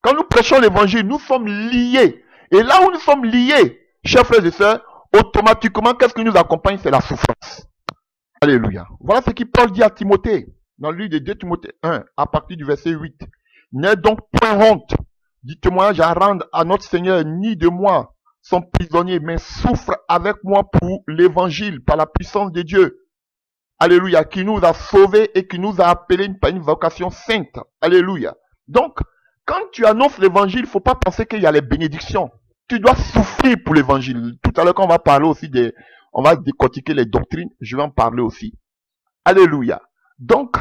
Quand nous prêchons l'évangile, nous sommes liés. Et là où nous sommes liés, chers frères et sœurs, automatiquement, qu'est-ce qui nous accompagne? C'est la souffrance. Alléluia. Voilà ce que Paul dit à Timothée, dans le livre de 2 Timothée 1, à partir du verset 8. N'aie donc point honte du témoignage à rendre à notre Seigneur, ni de moi, son prisonnier, mais souffre avec moi pour l'évangile, par la puissance de Dieu. Alléluia, qui nous a sauvés et qui nous a appelés par une vocation sainte. Alléluia. Donc, quand tu annonces l'évangile, il ne faut pas penser qu'il y a les bénédictions. Tu dois souffrir pour l'évangile. Tout à l'heure, quand on va parler aussi on va décortiquer les doctrines, je vais en parler aussi. Alléluia. Donc,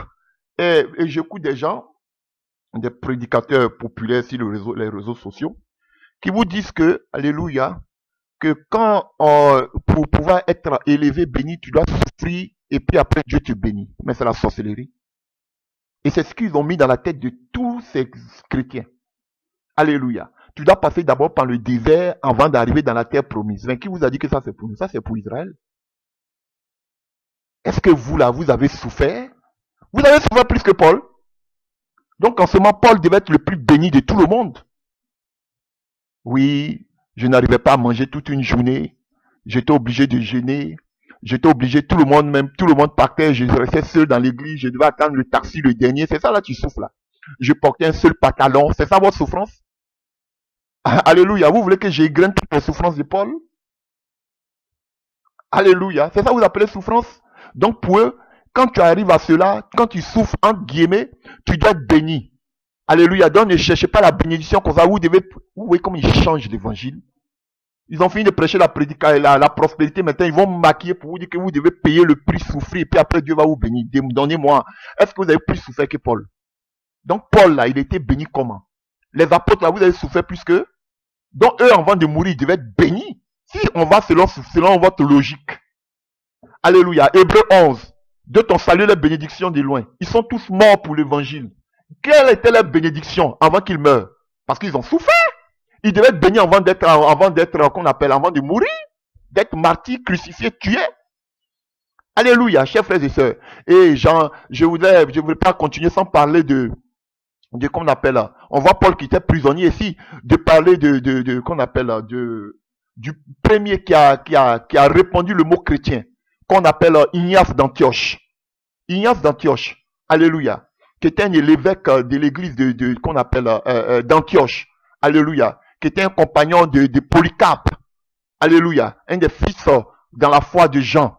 et j'écoute des gens, des prédicateurs populaires sur les réseaux sociaux, qui vous disent que, alléluia, que quand, pour pouvoir être élevé, béni, tu dois souffrir et puis après Dieu te bénit. Mais c'est la sorcellerie. Et c'est ce qu'ils ont mis dans la tête de tous ces chrétiens. Alléluia. Tu dois passer d'abord par le désert avant d'arriver dans la terre promise. Mais qui vous a dit que ça c'est pour nous? Ça c'est pour Israël. Est-ce que vous là, vous avez souffert? Vous avez souffert plus que Paul. Donc en ce moment, Paul devait être le plus béni de tout le monde. Oui, je n'arrivais pas à manger toute une journée. J'étais obligé de jeûner. J'étais obligé, tout le monde partait, je restais seul dans l'église, je devais attendre le taxi, le dernier. C'est ça là, tu souffres là. Je portais un seul pantalon. C'est ça votre souffrance? Alléluia. Vous voulez que j'égrène toutes les souffrances de Paul? Alléluia. C'est ça que vous appelez souffrance? Donc pour eux, quand tu arrives à cela, quand tu souffres, entre guillemets, tu dois être béni. Alléluia. Donc ne cherchez pas la bénédiction comme ça. Vous voyez comment ils changent l'évangile. Ils ont fini de prêcher la prospérité. Maintenant, ils vont maquiller pour vous dire que vous devez payer le prix, souffrir. Et puis après, Dieu va vous bénir. Donnez-moi. Est-ce que vous avez plus souffert que Paul? Donc Paul, là, il était béni comment? Les apôtres, là, vous avez souffert plus qu'eux? Donc eux, avant de mourir, ils devaient être bénis. Si on va selon votre logique. Alléluia. Hébreux 11. De ton salut, les bénédictions de loin. Ils sont tous morts pour l'évangile. Quelle était leur bénédiction avant qu'ils meurent? Parce qu'ils ont souffert. Ils devaient être bénis avant de mourir, d'être martyrs, crucifiés, tués. Alléluia, chers frères et sœurs. Et je voudrais pas continuer sans parler de qu'on appelle, on voit Paul qui était prisonnier ici, de parler qu'on appelle, du premier qui a répandu le mot chrétien, qu'on appelle Ignace d'Antioche. Ignace d'Antioche, alléluia, qui était un évêque de l'église qu'on appelle d'Antioche, alléluia, qui était un compagnon de Polycarpe, alléluia, un des fils dans la foi de Jean.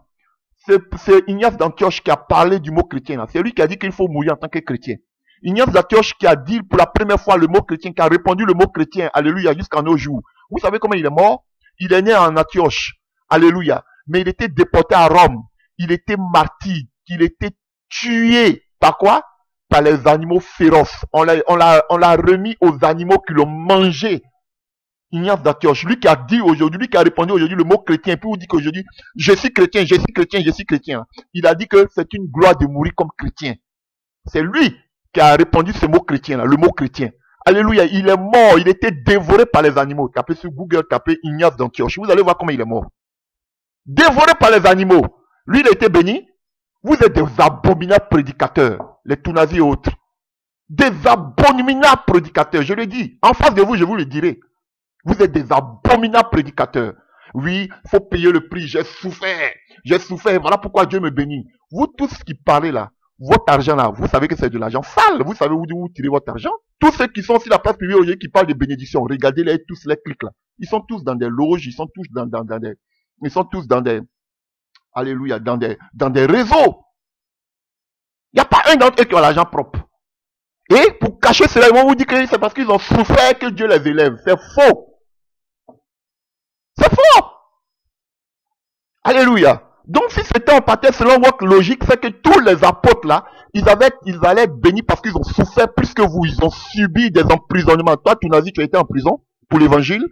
C'est Ignace d'Antioche qui a parlé du mot chrétien. C'est lui qui a dit qu'il faut mourir en tant que chrétien. Ignace d'Antioche qui a dit pour la première fois le mot chrétien, qui a répandu le mot chrétien, alléluia, jusqu'à nos jours. Vous savez comment il est mort? Il est né en Antioche, alléluia, mais il était déporté à Rome. Il était martyr, il était tué. Par quoi? Par les animaux féroces. On l'a remis aux animaux qui l'ont mangé. Ignace d'Antioche, lui qui a dit aujourd'hui, lui qui a répondu aujourd'hui le mot chrétien, puis vous dit qu'aujourd'hui, je suis chrétien, je suis chrétien, je suis chrétien. Il a dit que c'est une gloire de mourir comme chrétien. C'est lui qui a répondu ce mot chrétien, là, le mot chrétien. Alléluia, il est mort, il était dévoré par les animaux. Tapez sur Google, tapez Ignace d'Antioche, vous allez voir comment il est mort. Dévoré par les animaux. Lui, il a été béni. Vous êtes des abominables prédicateurs, les Tounazis et autres. Des abominables prédicateurs, je le dis. En face de vous, je vous le dirai. Vous êtes des abominables prédicateurs. Oui, il faut payer le prix. J'ai souffert. Voilà pourquoi Dieu me bénit. Vous tous qui parlez là, votre argent là, vous savez que c'est de l'argent sale. Vous savez où vous tirez votre argent. Tous ceux qui sont sur la place publique aujourd'hui qui parlent de bénédiction, regardez-les tous les clics là. Ils sont tous dans des loges, ils sont tous dans des, alléluia, dans des réseaux. Il n'y a pas un d'entre eux qui a l'argent propre. Et pour cacher cela, ils vont vous dire que c'est parce qu'ils ont souffert que Dieu les élève. C'est faux. C'est faux. Alléluia. Donc si c'était en partait selon votre logique, c'est que tous les apôtres là, ils allaient être bénis parce qu'ils ont souffert plus que vous. Ils ont subi des emprisonnements. Toi, tu n'as dit que tu étais en prison pour l'évangile.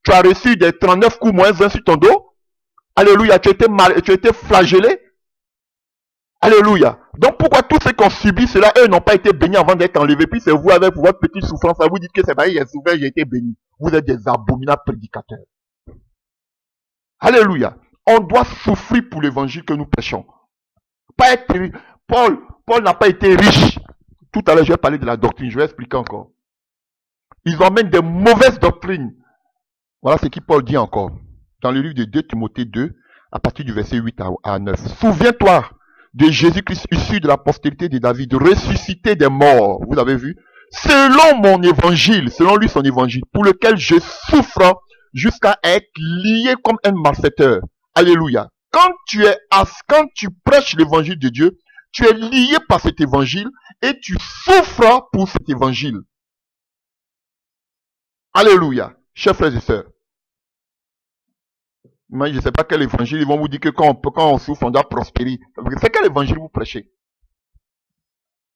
Tu as reçu des 39 coups moins 1 sur ton dos. Alléluia. Tu as été flagellé. Alléluia. Donc pourquoi tous ceux qui ont subi cela, eux n'ont pas été bénis avant d'être enlevés, puis c'est vous avec votre petite souffrance, vous dites que c'est pas j'ai souffert, j'ai été béni. Vous êtes des abominables prédicateurs. Alléluia. On doit souffrir pour l'évangile que nous prêchons. Pas être Paul n'a pas été riche. Tout à l'heure, je vais parler de la doctrine, je vais expliquer encore. Ils emmènent des mauvaises doctrines. Voilà ce que Paul dit encore. Dans le livre de 2 Timothée 2, à partir du verset 8 à 9. Souviens-toi de Jésus-Christ issu de la postérité de David, ressuscité des morts, vous avez vu, selon mon évangile, selon lui son évangile, pour lequel je souffre jusqu'à être lié comme un malfaiteur. Alléluia. Quand tu prêches l'évangile de Dieu, tu es lié par cet évangile et tu souffres pour cet évangile. Alléluia. Chers frères et sœurs. Moi, je ne sais pas quel évangile, ils vont vous dire que quand on souffre, on doit prospérer. C'est quel évangile vous prêchez?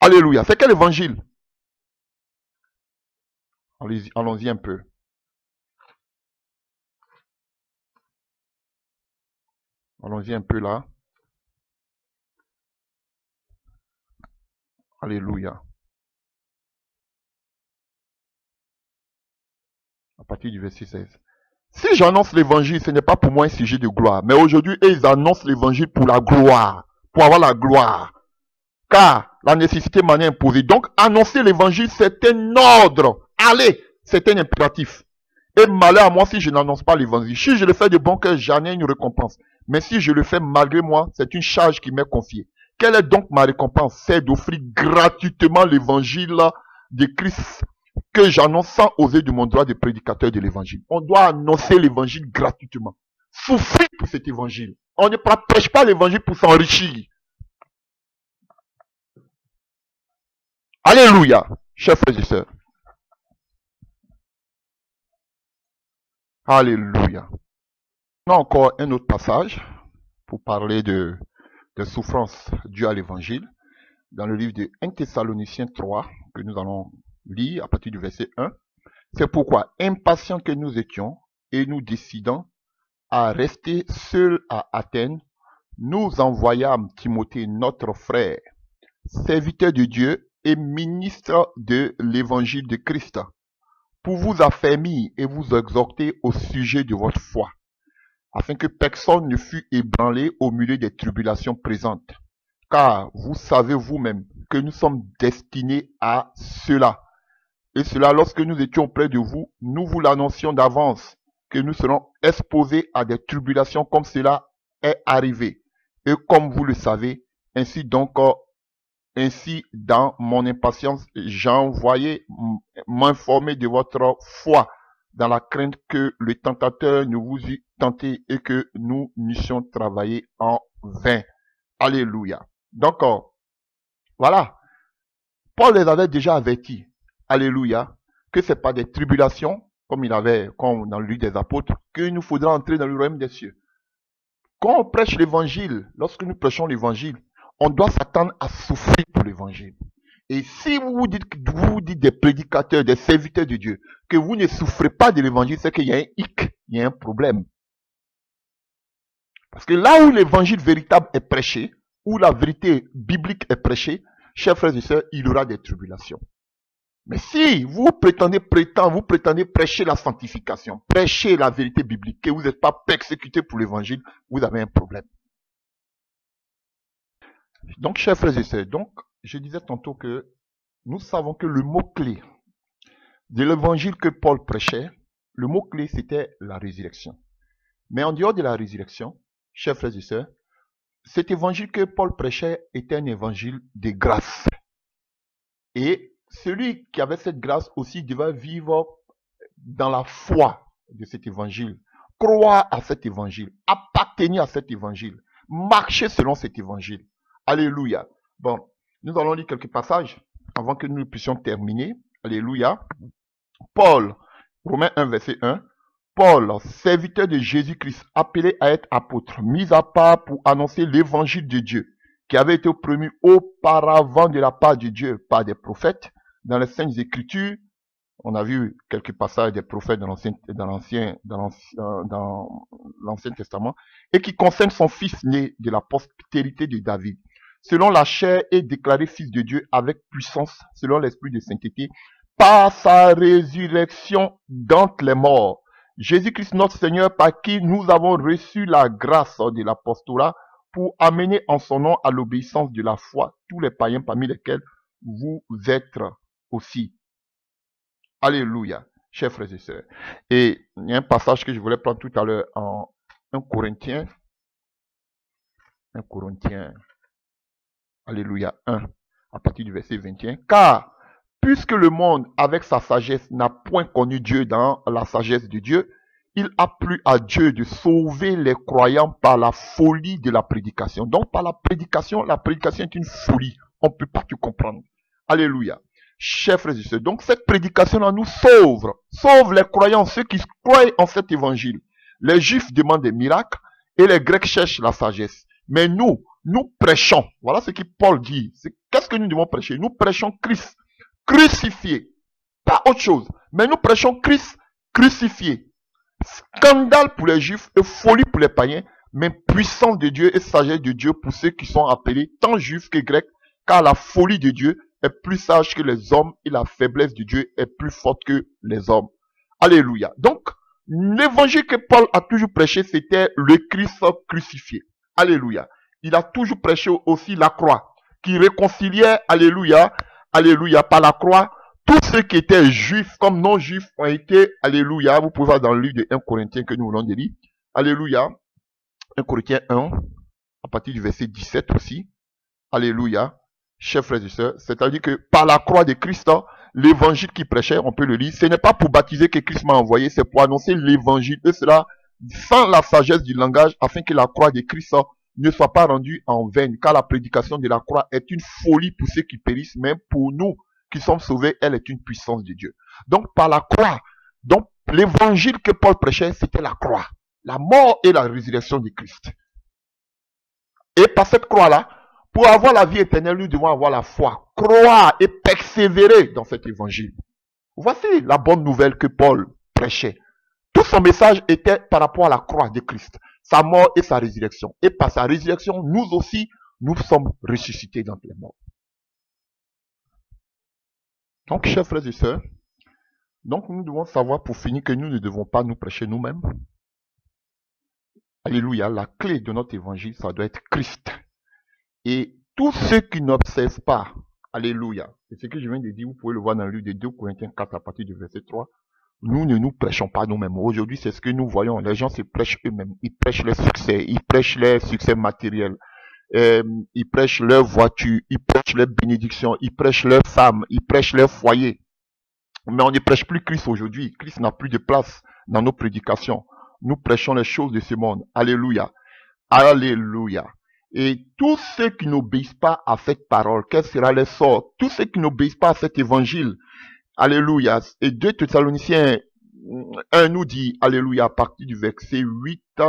Alléluia. C'est quel évangile? Allons-y un peu. Allons-y un peu là. Alléluia. À partir du verset 16. Si j'annonce l'évangile, ce n'est pas pour moi un sujet de gloire. Mais aujourd'hui, ils annoncent l'évangile pour la gloire. Pour avoir la gloire. Car la nécessité m'en est imposée. Donc, annoncer l'évangile, c'est un ordre. Allez, c'est un impératif. Et malheur à moi si je n'annonce pas l'évangile. Si je le fais de bon cœur, j'en ai une récompense. Mais si je le fais malgré moi, c'est une charge qui m'est confiée. Quelle est donc ma récompense? C'est d'offrir gratuitement l'évangile de Christ que j'annonce sans oser de mon droit de prédicateur de l'évangile. On doit annoncer l'évangile gratuitement. Souffrir pour cet évangile. On ne prêche pas l'évangile pour s'enrichir. Alléluia, chers frères et sœurs. Alléluia. On a encore un autre passage pour parler de souffrances dues à l'évangile. Dans le livre de 1 Thessaloniciens 3, que nous allons lire à partir du verset 1. C'est pourquoi, impatients que nous étions, et nous décidant à rester seuls à Athènes, nous envoyâmes Timothée, notre frère, serviteur de Dieu et ministre de l'évangile de Christ, pour vous affermir et vous exhorter au sujet de votre foi, afin que personne ne fût ébranlé au milieu des tribulations présentes. Car vous savez vous-même que nous sommes destinés à cela. Et cela, lorsque nous étions près de vous, nous vous l'annoncions d'avance, que nous serons exposés à des tribulations comme cela est arrivé. Et comme vous le savez, ainsi dans mon impatience, j'envoyais m'informer de votre foi, dans la crainte que le tentateur ne vous eût tenté et que nous n'eussions travaillé en vain. Alléluia. Donc, voilà. Paul les avait déjà avertis. Alléluia. Que ce n'est pas des tribulations, comme dans le livre des apôtres, qu'il nous faudra entrer dans le royaume des cieux. Quand on prêche l'évangile, lorsque nous prêchons l'évangile, on doit s'attendre à souffrir pour l'évangile. Et si vous dites des prédicateurs, des serviteurs de Dieu, que vous ne souffrez pas de l'évangile, c'est qu'il y a un hic, il y a un problème. Parce que là où l'évangile véritable est prêché, où la vérité biblique est prêchée, chers frères et sœurs, il y aura des tribulations. Mais si vous prétendez prêcher la sanctification, prêcher la vérité biblique, que vous n'êtes pas persécuté pour l'évangile, vous avez un problème. Donc, chers frères et sœurs, je disais tantôt que nous savons que le mot-clé de l'évangile que Paul prêchait, le mot-clé c'était la résurrection. Mais en dehors de la résurrection, chers frères et sœurs, cet évangile que Paul prêchait était un évangile de grâce. Et celui qui avait cette grâce aussi devait vivre dans la foi de cet évangile, croire à cet évangile, appartenir à cet évangile, marcher selon cet évangile. Alléluia. Bon, nous allons lire quelques passages avant que nous puissions terminer. Alléluia. Paul, Romains 1, verset 1. Paul, serviteur de Jésus-Christ, appelé à être apôtre, mis à part pour annoncer l'évangile de Dieu, qui avait été promu auparavant de la part de Dieu par des prophètes, dans les Saintes Écritures. On a vu quelques passages des prophètes dans l'Ancien Testament, et qui concerne son fils né de la postérité de David, selon la chair et déclaré fils de Dieu avec puissance, selon l'esprit de sainteté, par sa résurrection d'entre les morts. Jésus-Christ notre Seigneur, par qui nous avons reçu la grâce de l'apostolat pour amener en son nom à l'obéissance de la foi tous les païens parmi lesquels vous êtes aussi. Alléluia, chers frères et sœurs. Et il y a un passage que je voulais prendre tout à l'heure en 1 Corinthiens. 1 Corinthiens, alléluia, 1, à partir du verset 21. Car, puisque le monde, avec sa sagesse, n'a point connu Dieu dans la sagesse de Dieu, il a plu à Dieu de sauver les croyants par la folie de la prédication. Donc, par la prédication est une folie. On ne peut pas tout comprendre. Alléluia. Chers frères et sœurs, donc cette prédication-là nous sauve les croyants, ceux qui croient en cet évangile. Les Juifs demandent des miracles et les Grecs cherchent la sagesse. Mais nous prêchons. Voilà ce que Paul dit. Qu'est-ce que nous devons prêcher? Nous prêchons Christ crucifié. Pas autre chose. Mais nous prêchons Christ crucifié. Scandale pour les Juifs et folie pour les païens, mais puissance de Dieu et sagesse de Dieu pour ceux qui sont appelés tant Juifs que Grecs, car la folie de Dieu est plus sage que les hommes et la faiblesse de Dieu est plus forte que les hommes. Alléluia. Donc, l'évangile que Paul a toujours prêché, c'était le Christ crucifié. Alléluia. Il a toujours prêché aussi la croix, qui réconciliait, alléluia, alléluia, par la croix, tous ceux qui étaient juifs comme non-juifs ont été, alléluia, vous pouvez voir dans le livre de 1 Corinthiens que nous voulons de lire, alléluia, 1 Corinthiens 1, à partir du verset 17 aussi, alléluia, chers frères et sœurs, c'est-à-dire que par la croix de Christ, l'évangile qu'il prêchait, on peut le lire, ce n'est pas pour baptiser que Christ m'a envoyé, c'est pour annoncer l'évangile, et cela sans la sagesse du langage, afin que la croix de Christ ne soit pas rendue en vain, car la prédication de la croix est une folie pour ceux qui périssent, même pour nous qui sommes sauvés, elle est une puissance de Dieu. Donc par la croix, donc l'évangile que Paul prêchait, c'était la croix, la mort et la résurrection de Christ. Et par cette croix-là, pour avoir la vie éternelle, nous devons avoir la foi, croire et persévérer dans cet évangile. Voici la bonne nouvelle que Paul prêchait. Tout son message était par rapport à la croix de Christ, sa mort et sa résurrection. Et par sa résurrection, nous aussi, nous sommes ressuscités dans les morts. Donc, chers frères et sœurs, donc nous devons savoir pour finir que nous ne devons pas nous prêcher nous-mêmes. Alléluia, la clé de notre évangile, ça doit être Christ. Et tous ceux qui n'observent pas, alléluia, c'est ce que je viens de dire, vous pouvez le voir dans le livre de 2 Corinthiens 4 à partir du verset 3, nous ne nous prêchons pas nous-mêmes. Aujourd'hui, c'est ce que nous voyons, les gens se prêchent eux-mêmes, ils prêchent les succès matériels. Ils prêchent leur voiture, ils prêchent leur bénédiction, ils prêchent leur femme, ils prêchent leur foyer. Mais on ne prêche plus Christ aujourd'hui. Christ n'a plus de place dans nos prédications. Nous prêchons les choses de ce monde. Alléluia. Alléluia. Et tous ceux qui n'obéissent pas à cette parole, quel sera leur sort? Tous ceux qui n'obéissent pas à cet évangile. Alléluia. Et 2 Thessaloniciens 1 nous dit, alléluia, à partir du verset 8,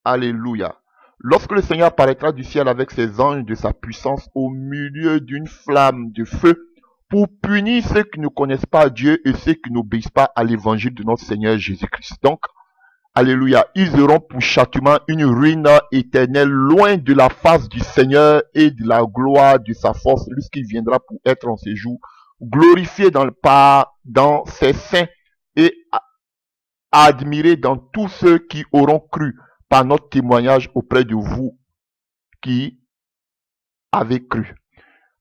alléluia. Lorsque le Seigneur apparaîtra du ciel avec ses anges de sa puissance au milieu d'une flamme de feu pour punir ceux qui ne connaissent pas Dieu et ceux qui n'obéissent pas à l'évangile de notre Seigneur Jésus-Christ. Donc, alléluia, ils auront pour châtiment une ruine éternelle loin de la face du Seigneur et de la gloire de sa force lorsqu'il viendra pour être en séjour, glorifié dans ses saints et admiré dans tous ceux qui auront cru par notre témoignage auprès de vous qui avez cru.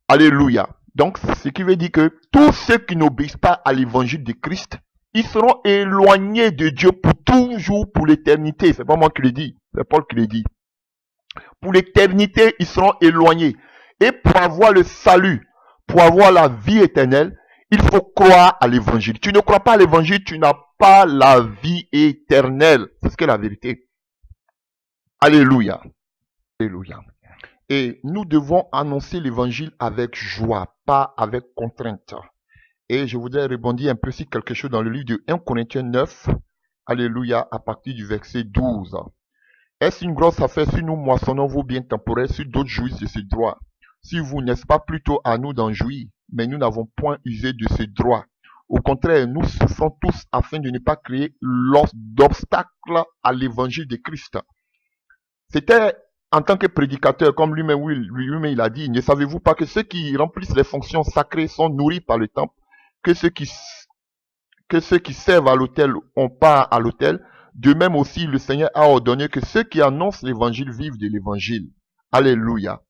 Alléluia. Donc, ce qui veut dire que tous ceux qui n'obéissent pas à l'évangile de Christ, ils seront éloignés de Dieu pour toujours, pour l'éternité. C'est pas moi qui le dis, c'est Paul qui le dit. Pour l'éternité, ils seront éloignés. Et pour avoir le salut, pour avoir la vie éternelle, il faut croire à l'évangile. Tu ne crois pas à l'évangile, tu n'as pas la vie éternelle. C'est ce qu'est la vérité. Alléluia. Alléluia. Et nous devons annoncer l'évangile avec joie, pas avec contrainte. Et je voudrais rebondir un peu sur quelque chose dans le livre de 1 Corinthiens 9. Alléluia, à partir du verset 12. Est-ce une grosse affaire si nous moissonnons vos biens temporels, si d'autres jouissent de ce droit? Si vous, n'est-ce pas plutôt à nous d'en jouir? Mais nous n'avons point usé de ce droit. Au contraire, nous souffrons tous afin de ne pas créer d'obstacle à l'évangile de Christ. C'était en tant que prédicateur, comme lui-même il a dit, ne savez-vous pas que ceux qui remplissent les fonctions sacrées sont nourris par le temple, que ceux qui servent à l'autel ont part à l'autel? De même aussi, le Seigneur a ordonné que ceux qui annoncent l'évangile vivent de l'évangile. Alléluia.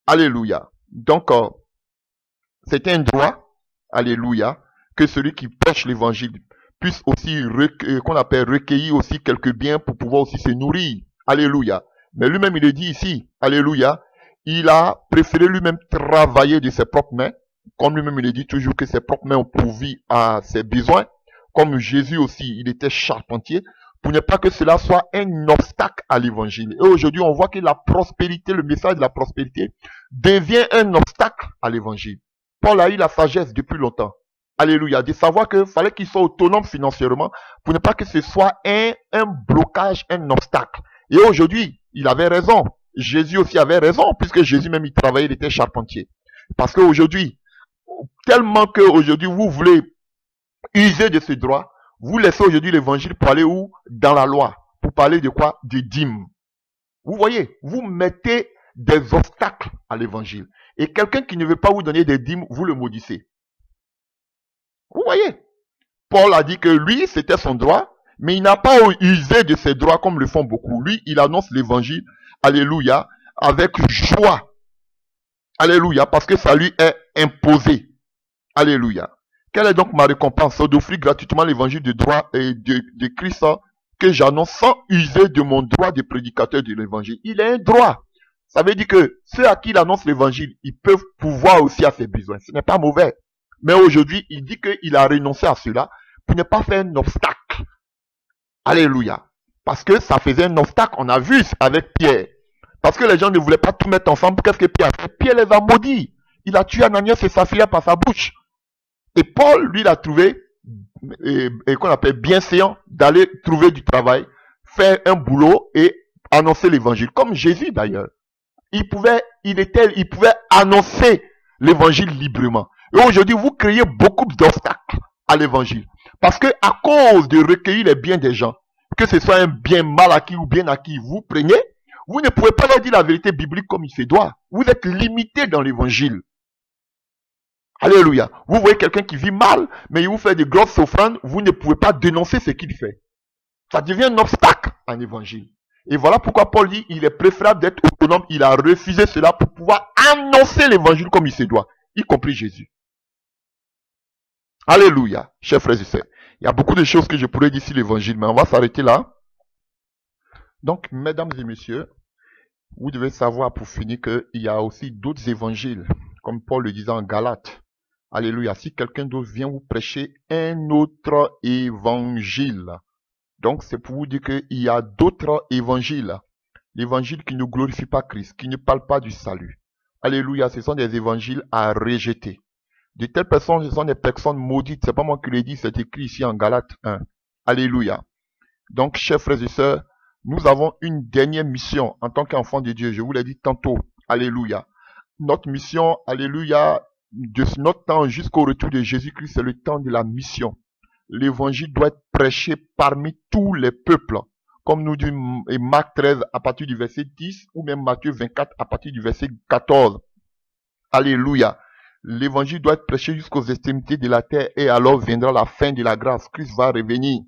Alléluia. Donc, c'est un droit, alléluia, que celui qui prêche l'évangile puisse aussi, qu'on appelle recueillir aussi quelques biens pour pouvoir aussi se nourrir. Alléluia. Mais lui-même, il est dit ici, alléluia, il a préféré lui-même travailler de ses propres mains, comme lui-même il dit toujours que ses propres mains ont pourvu à ses besoins, comme Jésus aussi, il était charpentier, pour ne pas que cela soit un obstacle à l'évangile. Et aujourd'hui, on voit que la prospérité, le message de la prospérité, devient un obstacle à l'évangile. Paul a eu la sagesse depuis longtemps, alléluia, de savoir qu'il fallait qu'il soit autonome financièrement, pour ne pas que ce soit un blocage, un obstacle. Et aujourd'hui, il avait raison. Jésus aussi avait raison, puisque Jésus même, il travaillait, il était charpentier. Parce qu'aujourd'hui, tellement qu'aujourd'hui, vous voulez user de ce droit, vous laissez aujourd'hui l'évangile pour aller où? Dans la loi. Pour parler de quoi? Des dîmes. Vous voyez, vous mettez des obstacles à l'évangile. Et quelqu'un qui ne veut pas vous donner des dîmes, vous le maudissez. Vous voyez, Paul a dit que lui, c'était son droit, mais il n'a pas usé de ses droits comme le font beaucoup. Lui, il annonce l'évangile, alléluia, avec joie. Alléluia, parce que ça lui est imposé. Alléluia. Quelle est donc ma récompense? D'offrir gratuitement l'évangile de droit et de Christ que j'annonce sans user de mon droit de prédicateur de l'évangile. Il a un droit. Ça veut dire que ceux à qui il annonce l'évangile, ils peuvent pouvoir aussi à ses besoins. Ce n'est pas mauvais. Mais aujourd'hui, il dit qu'il a renoncé à cela pour ne pas faire un obstacle. Alléluia. Parce que ça faisait un obstacle. On a vu avec Pierre. Parce que les gens ne voulaient pas tout mettre ensemble. Qu'est-ce que Pierre a fait? Pierre les a maudits. Il a tué Ananias et Saphira par sa bouche. Et Paul, lui, l'a trouvé, qu'on appelle bienséant, d'aller trouver du travail, faire un boulot et annoncer l'évangile. Comme Jésus d'ailleurs. Il pouvait annoncer l'évangile librement. Et aujourd'hui, vous créez beaucoup d'obstacles à l'évangile. Parce que à cause de recueillir les biens des gens, que ce soit un bien mal acquis ou bien acquis, vous prenez, vous ne pouvez pas leur dire la vérité biblique comme il se doit. Vous êtes limité dans l'évangile. Alléluia. Vous voyez quelqu'un qui vit mal, mais il vous fait de grosses offrandes, vous ne pouvez pas dénoncer ce qu'il fait. Ça devient un obstacle à l'évangile. Et voilà pourquoi Paul dit, il est préférable d'être autonome. Il a refusé cela pour pouvoir annoncer l'évangile comme il se doit, y compris Jésus. Alléluia, chers frères et sœurs. Il y a beaucoup de choses que je pourrais dire sur l'évangile, mais on va s'arrêter là. Donc, mesdames et messieurs, vous devez savoir pour finir qu'il y a aussi d'autres évangiles, comme Paul le disait en Galates. Alléluia, si quelqu'un d'autre vient vous prêcher un autre évangile. Donc, c'est pour vous dire qu'il y a d'autres évangiles. L'évangile qui ne glorifie pas Christ, qui ne parle pas du salut. Alléluia, ce sont des évangiles à rejeter. De telles personnes, ce sont des personnes maudites. C'est pas moi qui l'ai dit, c'est écrit ici en Galates 1. Alléluia. Donc, chers frères et sœurs, nous avons une dernière mission en tant qu'enfants de Dieu. Je vous l'ai dit tantôt. Alléluia. Notre mission, alléluia, de notre temps jusqu'au retour de Jésus-Christ, c'est le temps de la mission. L'évangile doit être prêché parmi tous les peuples. Comme nous dit Marc 13 à partir du verset 10 ou même Matthieu 24 à partir du verset 14. Alléluia. L'évangile doit être prêché jusqu'aux extrémités de la terre et alors viendra la fin de la grâce. Christ va revenir.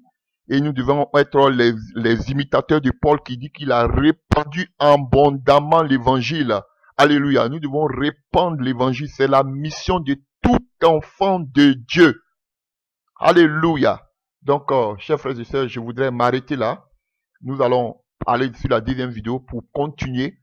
Et nous devons être les imitateurs de Paul qui dit qu'il a répandu abondamment l'évangile. Alléluia. Nous devons répandre l'évangile. C'est la mission de tout enfant de Dieu. Alléluia. Donc, chers frères et sœurs, je voudrais m'arrêter là. Nous allons aller sur la deuxième vidéo pour continuer.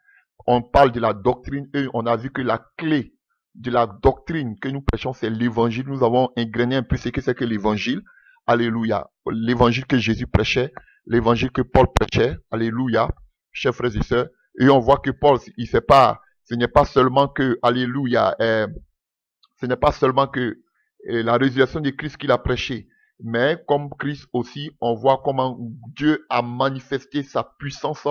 On parle de la doctrine et on a vu que la clé de la doctrine que nous prêchons, c'est l'évangile. Nous avons ingréné un peu ce que c'est que l'évangile. Alléluia. L'évangile que Jésus prêchait, l'évangile que Paul prêchait. Alléluia. Chers frères et sœurs. Et on voit que Paul, il sait pas, ce n'est pas seulement que, alléluia, ce n'est pas seulement que la résurrection de Christ qu'il a prêché. Mais comme Christ aussi, on voit comment Dieu a manifesté sa puissance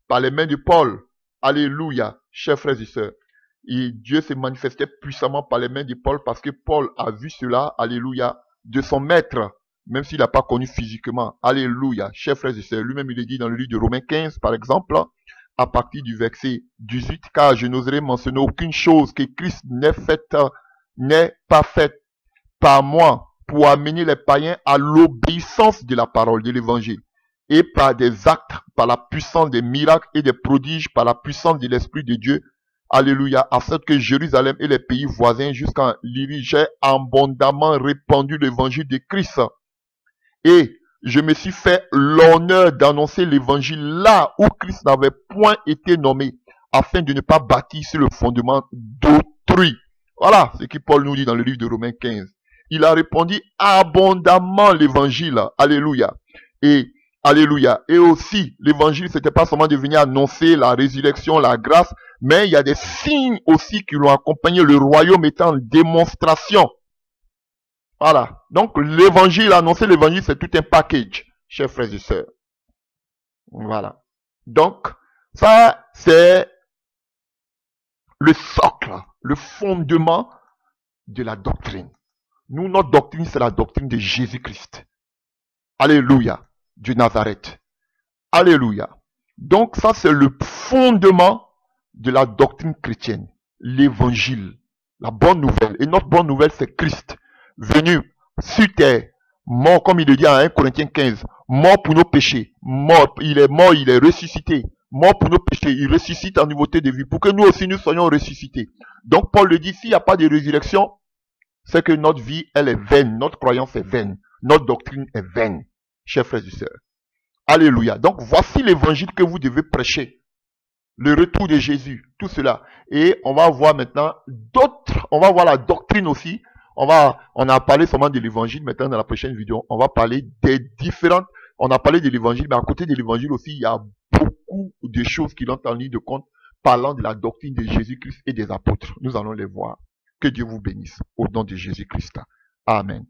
par les mains de Paul. Alléluia. Chers frères et sœurs. Et Dieu s'est manifesté puissamment par les mains de Paul parce que Paul a vu cela, alléluia, de son maître, même s'il n'a pas connu physiquement. Alléluia. Chers frères et sœurs, lui-même il est dit dans le livre de Romains 15, par exemple, à partir du verset 18, car je n'oserais mentionner aucune chose que Christ n'est pas faite par moi pour amener les païens à l'obéissance de la parole de l'évangile et par des actes, par la puissance des miracles et des prodiges, par la puissance de l'Esprit de Dieu. Alléluia, afin que Jérusalem et les pays voisins jusqu'en Lyrie j'ai abondamment répandu l'évangile de Christ. Et je me suis fait l'honneur d'annoncer l'évangile là où Christ n'avait point été nommé, afin de ne pas bâtir sur le fondement d'autrui. Voilà ce que Paul nous dit dans le livre de Romains 15. Il a répandu abondamment l'évangile. Alléluia. Et alléluia. Et aussi, l'évangile, c'était pas seulement de venir annoncer la résurrection, la grâce, mais il y a des signes aussi qui l'ont accompagné, le royaume étant en démonstration. Voilà. Donc, l'évangile, annoncer l'évangile, c'est tout un package, chers frères et sœurs. Voilà. Donc, ça, c'est le socle, le fondement de la doctrine. Nous, notre doctrine, c'est la doctrine de Jésus-Christ. Alléluia. Du Nazareth. Alléluia. Donc, ça, c'est le fondement de la doctrine chrétienne. L'évangile. La bonne nouvelle. Et notre bonne nouvelle, c'est Christ. Venu sur terre. Mort, comme il le dit en 1 Corinthiens 15. Mort pour nos péchés. Mort. Il est mort, il est ressuscité. Mort pour nos péchés. Il ressuscite en nouveauté de vie. Pour que nous aussi, nous soyons ressuscités. Donc, Paul le dit, s'il n'y a pas de résurrection, c'est que notre vie, elle est vaine. Notre croyance est vaine. Notre doctrine est vaine. Chers frères et sœurs. Alléluia. Donc, voici l'évangile que vous devez prêcher. Le retour de Jésus. Tout cela. Et on va voir maintenant d'autres. On va voir la doctrine aussi. On a parlé seulement de l'évangile. Maintenant, dans la prochaine vidéo, on va parler des différentes. On a parlé de l'évangile, mais à côté de l'évangile aussi, il y a beaucoup de choses qui l'ont en ligne de compte parlant de la doctrine de Jésus-Christ et des apôtres. Nous allons les voir. Que Dieu vous bénisse au nom de Jésus-Christ. Amen.